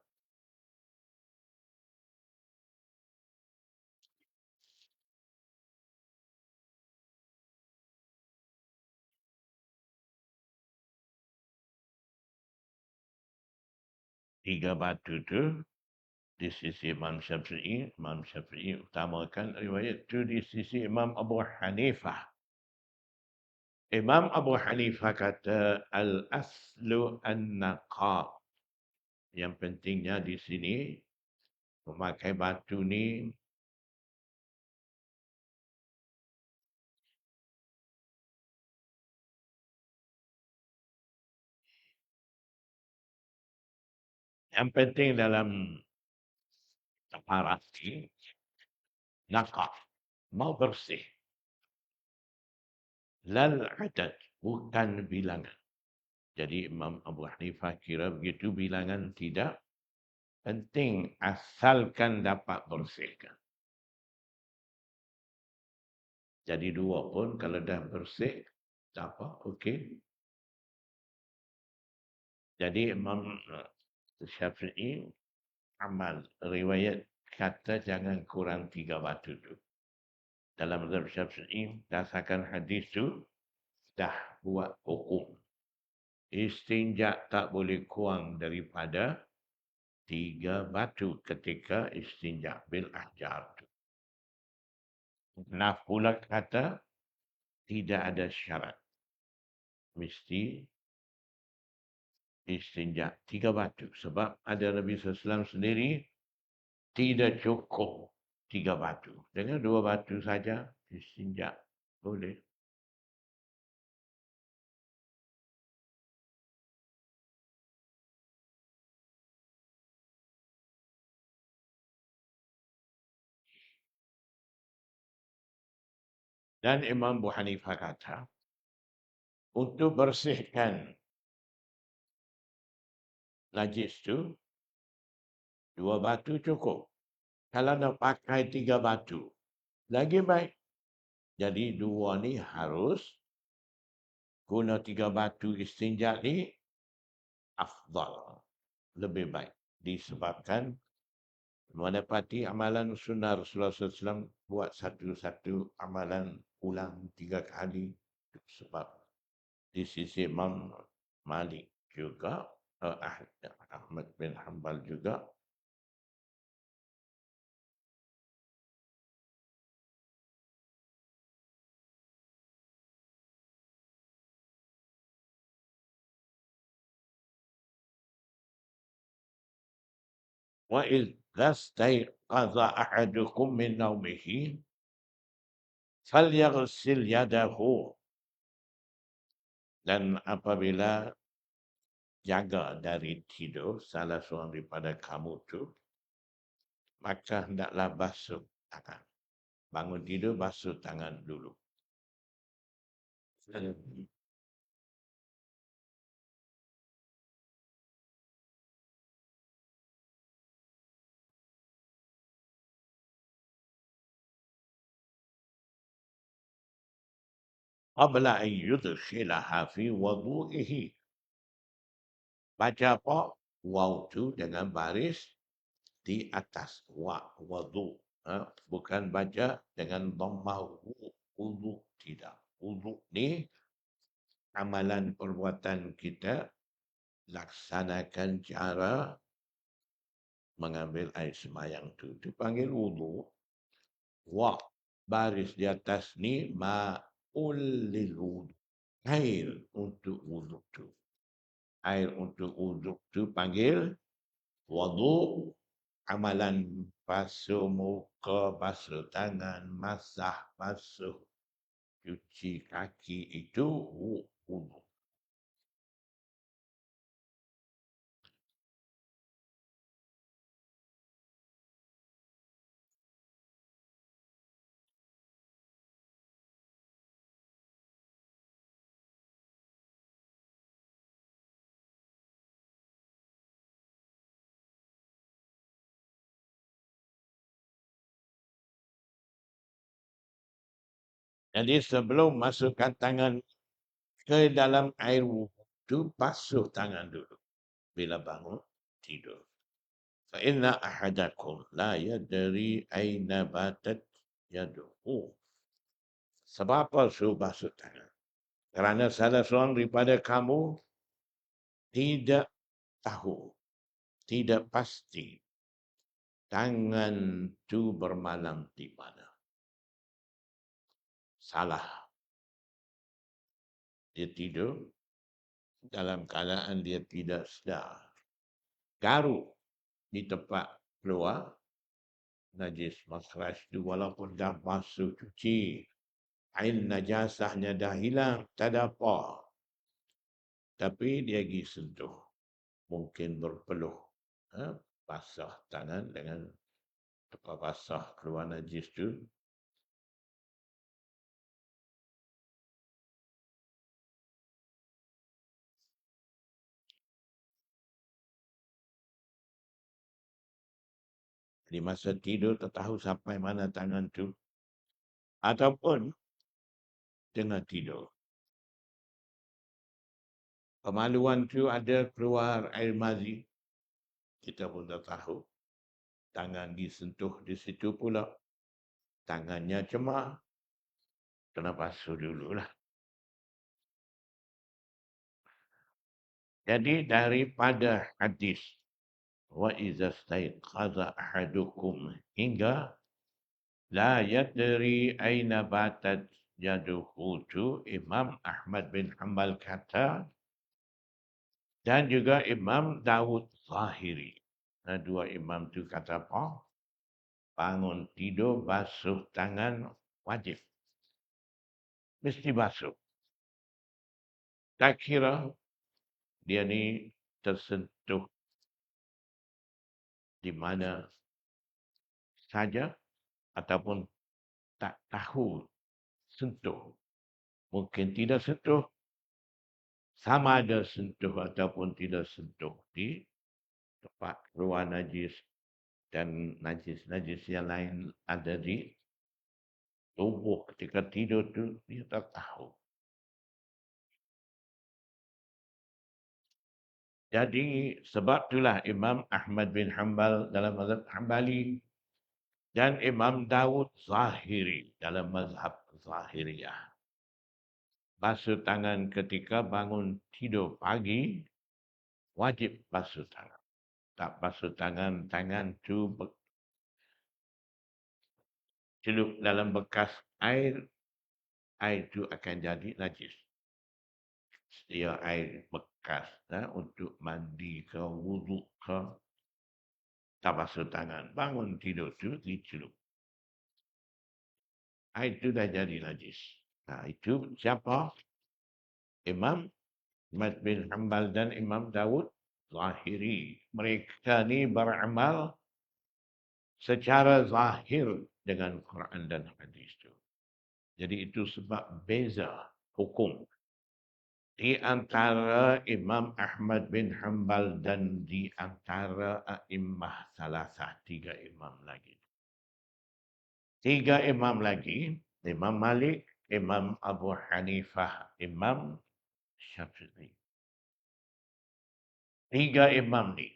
batu tu di sisi Imam Syafi'i utamakan riwayat tu di sisi Imam Abu Hanifah. Imam Abu Hanifah kata al-aslu an-naqa. Yang pentingnya di sini memakai batu ni yang penting dalam taparat ni naqa, mau bersih. Lal adad, bukan bilangan. Jadi Imam Abu Hanifah kira begitu bilangan tidak penting asalkan dapat bersihkan. Jadi 2 pun kalau dah bersih, tak apa, okey. Jadi Imam Syafi'i amal riwayat kata jangan kurang 3 batu tu. Dalam mazhab Syafi'i dasarkan hadis tu dah buat hukum. Istinja tak boleh kurang daripada 3 batu ketika istinja bil ahjar tu. Nah pula kata tidak ada syarat. Mesti istinja 3 batu. Sebab ada Nabi SAW sendiri tidak cukup 3 batu. Dengan 2 batu saja istinja boleh. Dan Imam Abu Hanifah kata, untuk bersihkan najis tu, 2 batu cukup. Kalau nak pakai 3 batu, lagi baik. Jadi 2 ni harus guna 3 batu istinja ni afdal. Lebih baik. Disebabkan menepati amalan sunnah Rasulullah SAW, buat satu-satu amalan ulang 3 kali. Sebab di sisi Imam Malik juga, Ahmad bin Hanbal juga, wa idza staiqadha ahadukum min naumihi falyaghsil yadahu, dan apabila jaga dari tidur salah seorang daripada kamu tu, maka hendaklah basuh tangan. Bangun tidur, basuh tangan dulu. Qabla an yudkhilaha fi wudu'ihi. Baca apa? Waw tu dengan baris di atas. Wudu. Bukan baca dengan dhammah wudu. Tidak. Wudu ni amalan perbuatan kita, laksanakan cara mengambil air semayang tu. Dipanggil wudu. Baris di atas ni ma'ul lil wudu. Air untuk wudu tu. Air untuk wudu tu panggil wudu. Amalan basuh muka, basuh tangan, masak, basuh, cuci kaki, itu wudu. Jadi sebelum masukkan tangan ke dalam air wudu tu, basuh tangan dulu bila bangun tidur. Fa inna ahadakum la yadri aina batat yaduhu. Sebab apa suruh basuh tangan? Kerana salah seorang daripada kamu tidak tahu, tidak pasti tangan tu bermalam di mana. Salah. Dia tidur dalam keadaan dia tidak sedar. Garuk di tempat keluar najis makhraj tu, walaupun dah basuh cuci, air najasahnya dah hilang, tak ada apa. Tapi dia pergi sentuh. Mungkin berpeluh. Basah tangan dengan tempat basah keluar najis tu. Di masa tidur tak tahu sampai mana tangan tu. Ataupun tengah tidur. Kemaluan tu ada keluar air mazi. Kita pun tak tahu. Tangan disentuh di situ pula. Tangannya cemar. Kena basuh dululah. Jadi daripada hadis wa iza staiqadha ahadukum hingga la yadri aina batat yaduhu tu, Imam Ahmad bin Hanbal kata, dan juga Imam Dawud Zahiri. Dua imam tu kata apa? Bangun tidur, basuh tangan wajib. Mesti basuh. Tak kira dia ni tersentuh di mana saja ataupun tak tahu sentuh. Mungkin tidak sentuh, sama ada sentuh ataupun tidak sentuh di tempat keluar najis dan najis-najis yang lain ada di tubuh ketika tidur tu dia tak tahu. Jadi sebab itulah Imam Ahmad bin Hanbal dalam mazhab Hanbali dan Imam Dawud Zahiri dalam mazhab Zahiriyah. Basuh tangan ketika bangun tidur pagi, wajib basuh tangan. Tak basuh tangan, tangan tu celup dalam bekas air, air itu akan jadi najis. Sedia air bekas untuk mandi ke, wuduk ke, tak basuh tangan. Bangun tidur tu dicelup. Air itu dah jadi najis. Nah, itu siapa? Imam Ahmad bin Hanbal dan Imam Dawud Zahiri. Mereka ni beramal secara zahir dengan Quran dan hadis itu. Jadi itu sebab beza hukum di antara Imam Ahmad bin Hanbal dan di antara a'immah salasah, tiga imam lagi. Tiga imam lagi, Imam Malik, Imam Abu Hanifah, Imam Syafi'i. Tiga imam ni,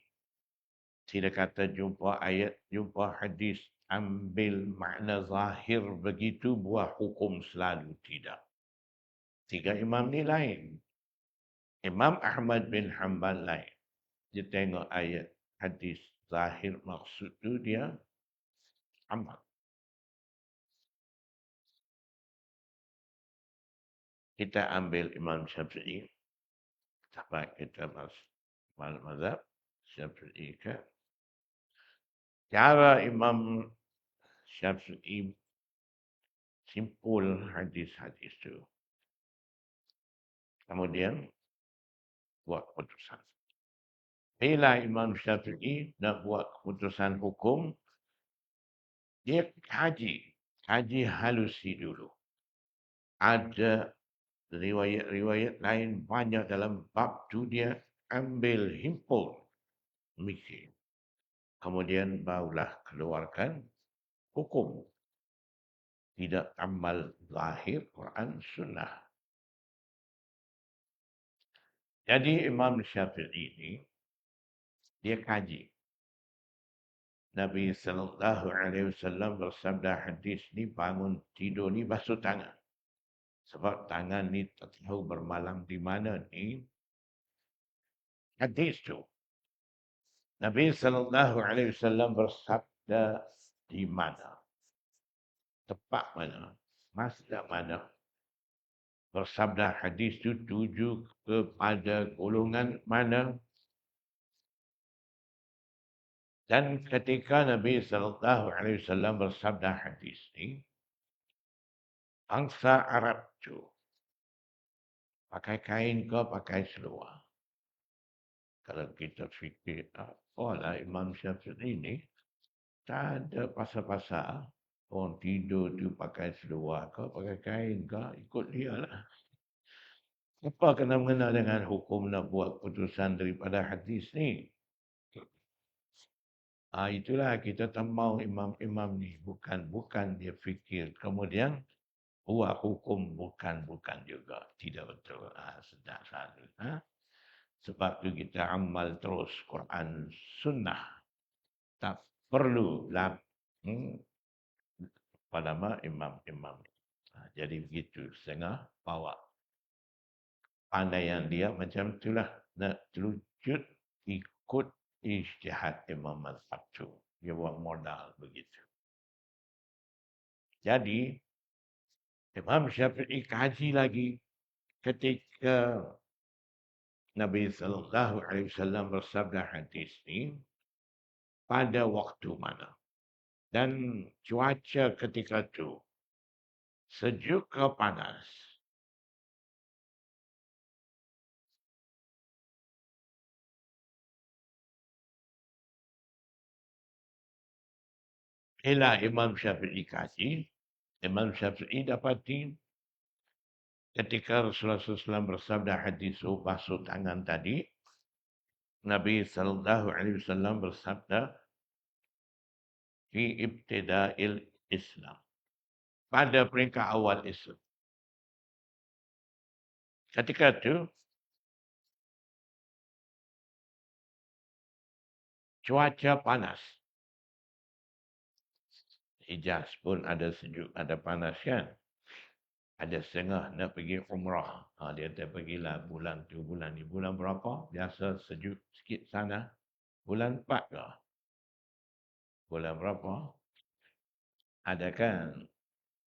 tidak kata jumpa ayat, jumpa hadis, ambil makna zahir begitu, buah hukum selalu tidak. Tiga imam ni lain. Imam Ahmad bin Hanbal lain. Dia tengok ayat hadis zahir maksud tu dia amal. Kita ambil Imam Syafi'i. Sampai kita masuk mazhab Syafi'i ke. Cara Imam Syafi'i simpul hadis-hadis tu. Kemudian buat keputusan. Bila Imam Syafi'i nak buat keputusan hukum, dia kaji halusi dulu. Ada riwayat-riwayat lain banyak dalam bab tu dia ambil himpun mikir. Kemudian barulah keluarkan hukum. Tidak amal zahir Quran Sunnah. Jadi Imam Syafi'i ini dia kaji. Nabi sallallahu alaihi wasallam bersabda hadis ni bangun tidur ni basuh tangan. Sebab tangan ni tak tahu bermalam di mana ni. Hadis tu. Nabi sallallahu alaihi wasallam bersabda di mana? Tepat mana? Masa mana? Bersabda hadis itu tuju kepada golongan mana? Dan ketika Nabi sallallahu alaihi wasallam bersabda hadis ini, bangsa Arab itu pakai kain ke pakai seluar. Kalau kita fikir, lah Imam Syafi'i ini tak ada pasal-pasal orang tidur tu pakai seluar ke pakai kain ke, ikut dia lah. Apa kena mengena dengan hukum nak buat putusan daripada hadis ni? Itulah kita tak mahu imam-imam ni. Bukan dia fikir. Kemudian buat hukum bukan juga. Tidak betul. Sedap selalu. Sebab tu kita amal terus Quran Sunnah. Tak perlu lah. Pada imam-imam. Jadi begitu. Setengah bawa. Pandaian dia macam itulah. Nak terwujud ikut ijtihad Imam Mazhab tu. Dia buat modal begitu. Jadi, Imam Syafi'i kaji lagi ketika Nabi sallallahu alaihi wasallam bersabda hadis ni pada waktu mana. Dan cuaca ketika tu sejuk ke panas. Bila Imam Syafi'i kaji, Imam Syafi'i dapati ketika Rasulullah SAW bersabda hadis basuh tangan tadi, Nabi SAW bersabda, fi ibtida'il Islam. Pada peringkat awal Islam. Ketika itu, cuaca panas. Hijaz pun ada sejuk, ada panas kan. Ada setengah nak pergi umrah. Dia kata pergilah bulan tu, bulan ni. Bulan berapa? Biasa sejuk sikit sana. Bulan 4 ke? Bulan berapa? Ada kan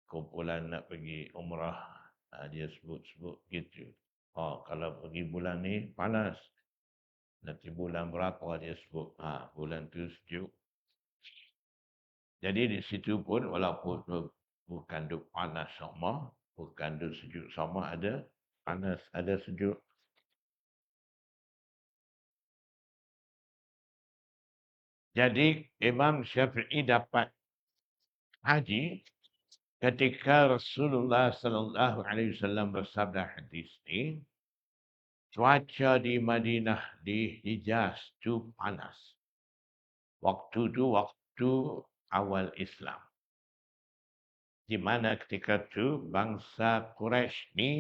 kumpulan nak pergi umrah. Dia sebut-sebut gitu. Kalau pergi bulan ni panas. Nanti bulan berapa dia sebut. Bulan tu sejuk. Jadi di situ pun walaupun bukan duk panas sama, bukan duk sejuk sama, ada panas, ada sejuk. Jadi Imam Syafi'i dapat haji ketika Rasulullah sallallahu alaihi wasallam bersabda hadis ini, cuaca di Madinah di Hijaz tu panas. Waktu tu waktu awal Islam. Di mana ketika itu bangsa Quraisy ni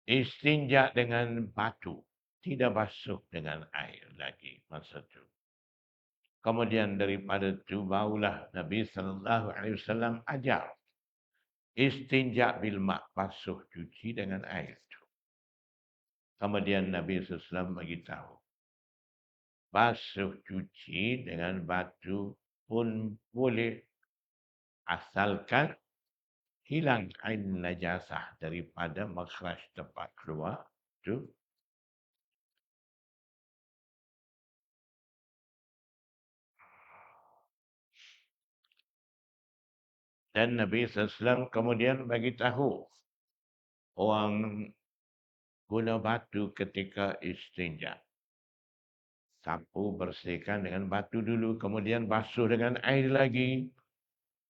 istinja dengan batu, tidak basuh dengan air lagi masa itu. Kemudian daripada itu barulah Nabi sallallahu alaihi wasallam ajar istinja bil ma', basuh cuci dengan air itu. Kemudian Nabi sallallahu alaihi wasallam bagi tahu basuh cuci dengan batu pun boleh asalkan hilang ain najasah daripada makhraj tempat keluar itu. Dan Nabi SAW kemudian bagi tahu orang guna batu ketika istinja. Sapu bersihkan dengan batu dulu, kemudian basuh dengan air lagi.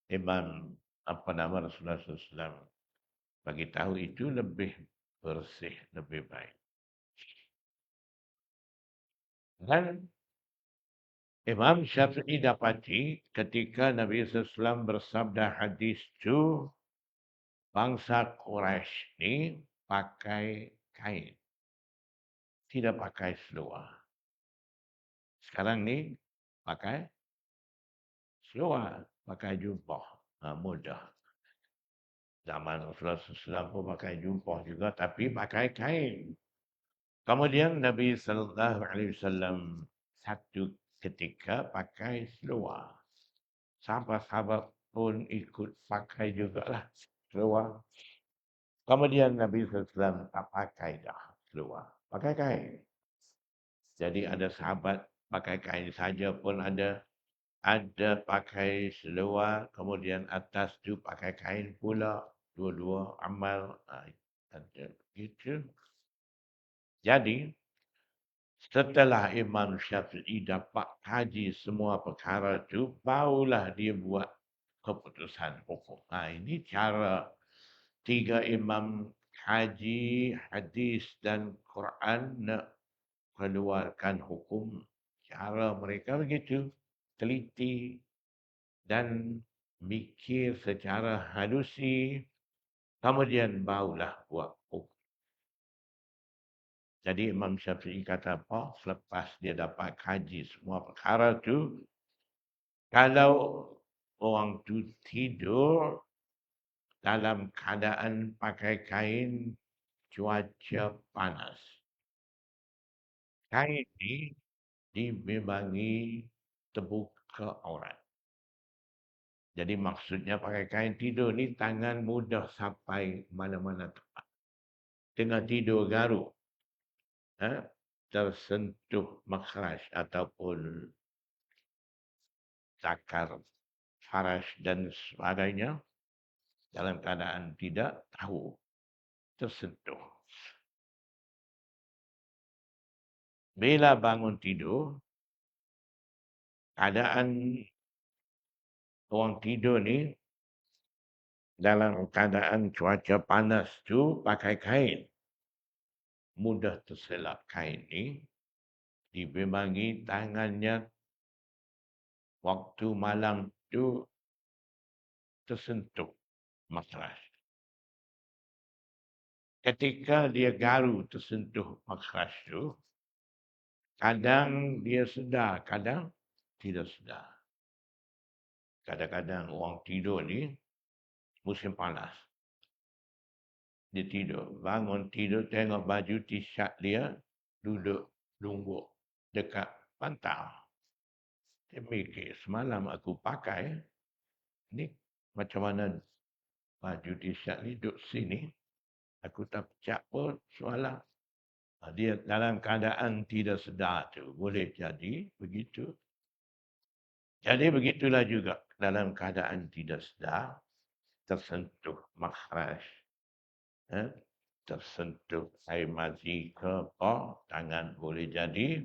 Rasulullah SAW bagi tahu itu lebih bersih, lebih baik. Dan Imam Syafi'i dapati ketika Nabi SAW bersabda hadis itu, bangsa Quraisy ni pakai kain, tidak pakai seluar. Sekarang ni pakai seluar, pakai jumpah. Mudah. Zaman Rasulullah SAW pun pakai jumpah juga, tapi pakai kain. Kemudian Nabi SAW satu ketika pakai seluar. Sahabat-sahabat pun ikut pakai jugalah seluar. Kemudian Nabi SAW tak pakai dah seluar, pakai kain. Jadi ada sahabat pakai kain saja pun ada pakai seluar, kemudian atas tu pakai kain pula, dua-dua amal. Ada gitu. Jadi setelah Imam Syafi'i dapat kaji semua perkara itu, barulah dia buat keputusan hukum. Ini cara tiga imam haji, hadis dan Quran nak keluarkan hukum. Cara mereka begitu, teliti dan mikir secara halusi, kemudian barulah buat hukum. Jadi Imam Syafi'i kata apa? Selepas dia dapat kaji semua perkara itu, kalau orang tu tidur dalam keadaan pakai kain cuaca panas, kain ini dibebangi terbuka aurat. Jadi maksudnya pakai kain tidur ni tangan mudah sampai mana-mana tempat. Tengah tidur garuk, tersentuh makhraj ataupun zakar, faraj dan sebagainya, dalam keadaan tidak tahu, tersentuh. Bila bangun tidur, keadaan orang tidur ni dalam keadaan cuaca panas tu pakai kain. Mudah terselap kain ni. Dibimbangi tangannya waktu malam tu tersentuh makras. Ketika dia garu tersentuh makras tu, kadang dia sedar, kadang tidak sedar. Kadang-kadang orang tidur ni musim panas. Dia tidur, bangun tidur, tengok baju t-shirt dia duduk lungguk dekat pantang. Dia mikir, semalam aku pakai, ni macam mana baju t-shirt ni duduk sini. Aku tak pecah pun semalam. Dia dalam keadaan tidak sedar tu. Boleh jadi begitu. Jadi begitulah juga dalam keadaan tidak sedar, tersentuh makhraj, tersentuh air mazi ke tangan boleh jadi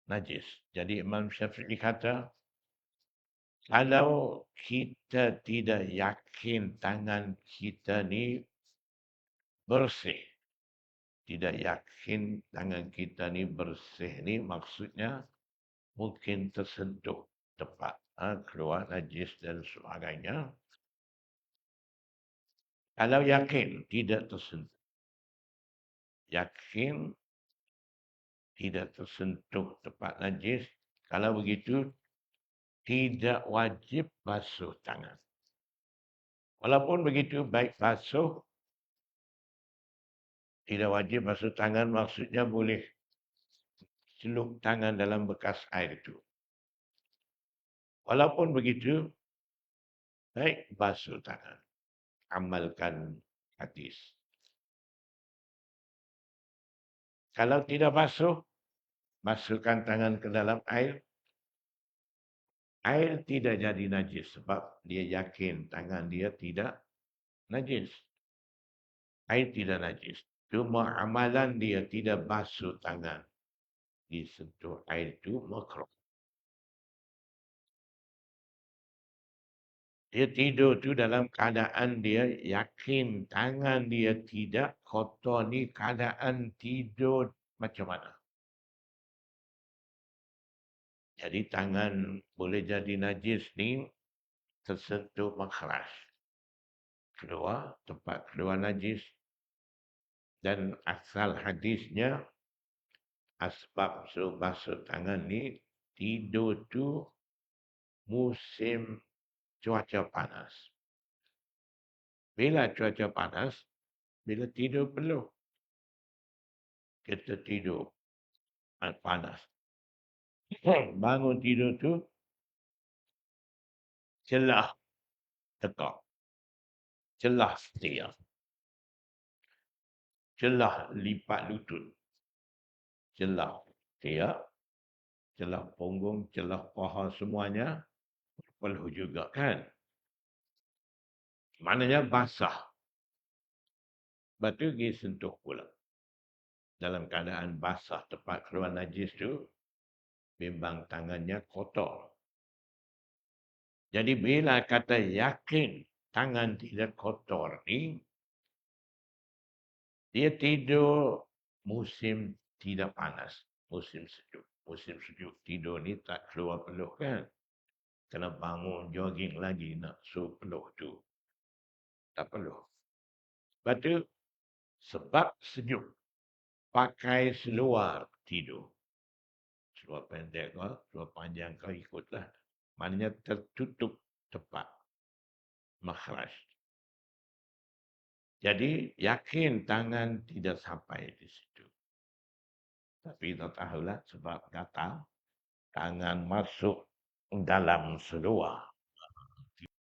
najis. Jadi Imam Syafi'i kata, kalau kita tidak yakin tangan kita ni bersih, tidak yakin tangan kita ni bersih ni maksudnya mungkin tersentuh tepat, keluar najis dan sebagainya. Kalau yakin tidak tersentuh, yakin tidak tersentuh tepat najis, kalau begitu tidak wajib basuh tangan. Walaupun begitu, baik basuh, tidak wajib basuh tangan, maksudnya boleh celup tangan dalam bekas air itu. Walaupun begitu, baik basuh tangan. Amalkan hadis. Kalau tidak basuh, masukkan tangan ke dalam air. Air tidak jadi najis sebab dia yakin tangan dia tidak najis. Air tidak najis. Cuma amalan dia tidak basuh tangan. Disentuh air itu makruh. Dia tidur tu dalam keadaan dia yakin tangan dia tidak kotor ni, keadaan tidur macam mana. Jadi tangan boleh jadi najis ni tersentuh makhraj. Keluar, tempat keluar najis. Dan asal hadisnya, asbab suruh basuh tangan ni, tidur tu musim cuaca panas. Bila cuaca panas, bila tidur peluh. Kita tidur panas. Bangun tidur tu, celah tekak. Celah setia. Celah lipat lutut. Celah setia. Celah punggung, celah paha semuanya. Peluh juga kan. Maknanya basah. Lepas tu pergi sentuh pula. Dalam keadaan basah tempat keluar najis tu, bimbang tangannya kotor. Jadi bila kata yakin tangan tidak kotor ni, dia tidur musim tidak panas, musim sejuk. Musim sejuk tidur ni tak keluar peluh kan. Kena bangun jogging lagi nak suruh peluh tu. Tak perlu. Lepas tu, sebab sejuk, pakai seluar tidur. Seluar pendek ke, seluar panjang ke, ikutlah. Maknanya tertutup tepat. Makhraj. Jadi, yakin tangan tidak sampai di situ. Tapi tak tahulah sebab gatal, tangan masuk dalam seluar.